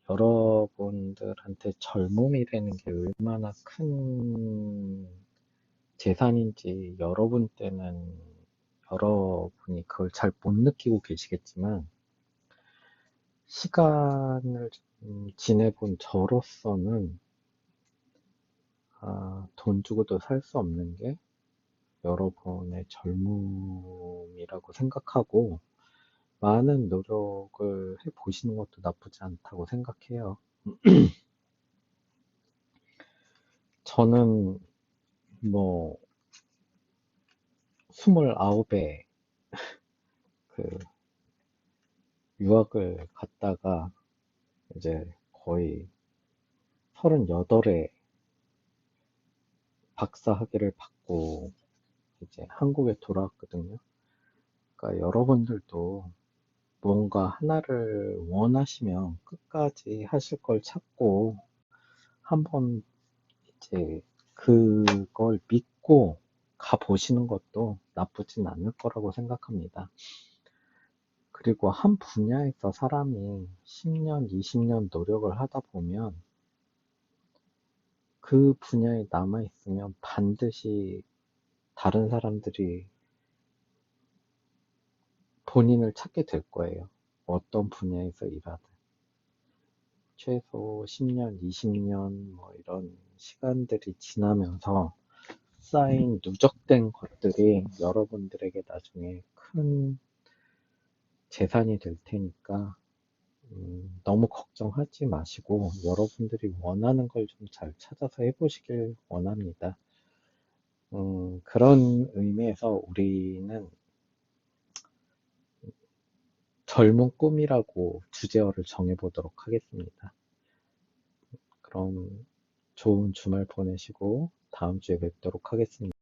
여러분들한테 젊음이라는 게 얼마나 큰 재산인지 여러분 때는 여러분이 그걸 잘 못 느끼고 계시겠지만 시간을 지내본 저로서는 돈 주고도 살 수 없는 게 여러분의 젊음이라고 생각하고 많은 노력을 해보시는 것도 나쁘지 않다고 생각해요. 저는 뭐 29에 그 유학을 갔다가 이제 거의 38에 박사 학위를 받고 이제 한국에 돌아왔거든요. 그러니까 여러분들도 뭔가 하나를 원하시면 끝까지 하실 걸 찾고 한번 이제 그걸 믿고 가보시는 것도 나쁘진 않을 거라고 생각합니다. 그리고 한 분야에서 사람이 10년, 20년 노력을 하다 보면 그 분야에 남아있으면 반드시 다른 사람들이 본인을 찾게 될 거예요. 어떤 분야에서 일하든. 최소 10년, 20년 뭐 이런 시간들이 지나면서 쌓인 누적된 것들이 여러분들에게 나중에 큰 재산이 될 테니까 너무 걱정하지 마시고 여러분들이 원하는 걸 좀 잘 찾아서 해보시길 원합니다. 그런 의미에서 우리는 젊은 꿈이라고 주제어를 정해보도록 하겠습니다. 그럼 좋은 주말 보내시고 다음 주에 뵙도록 하겠습니다.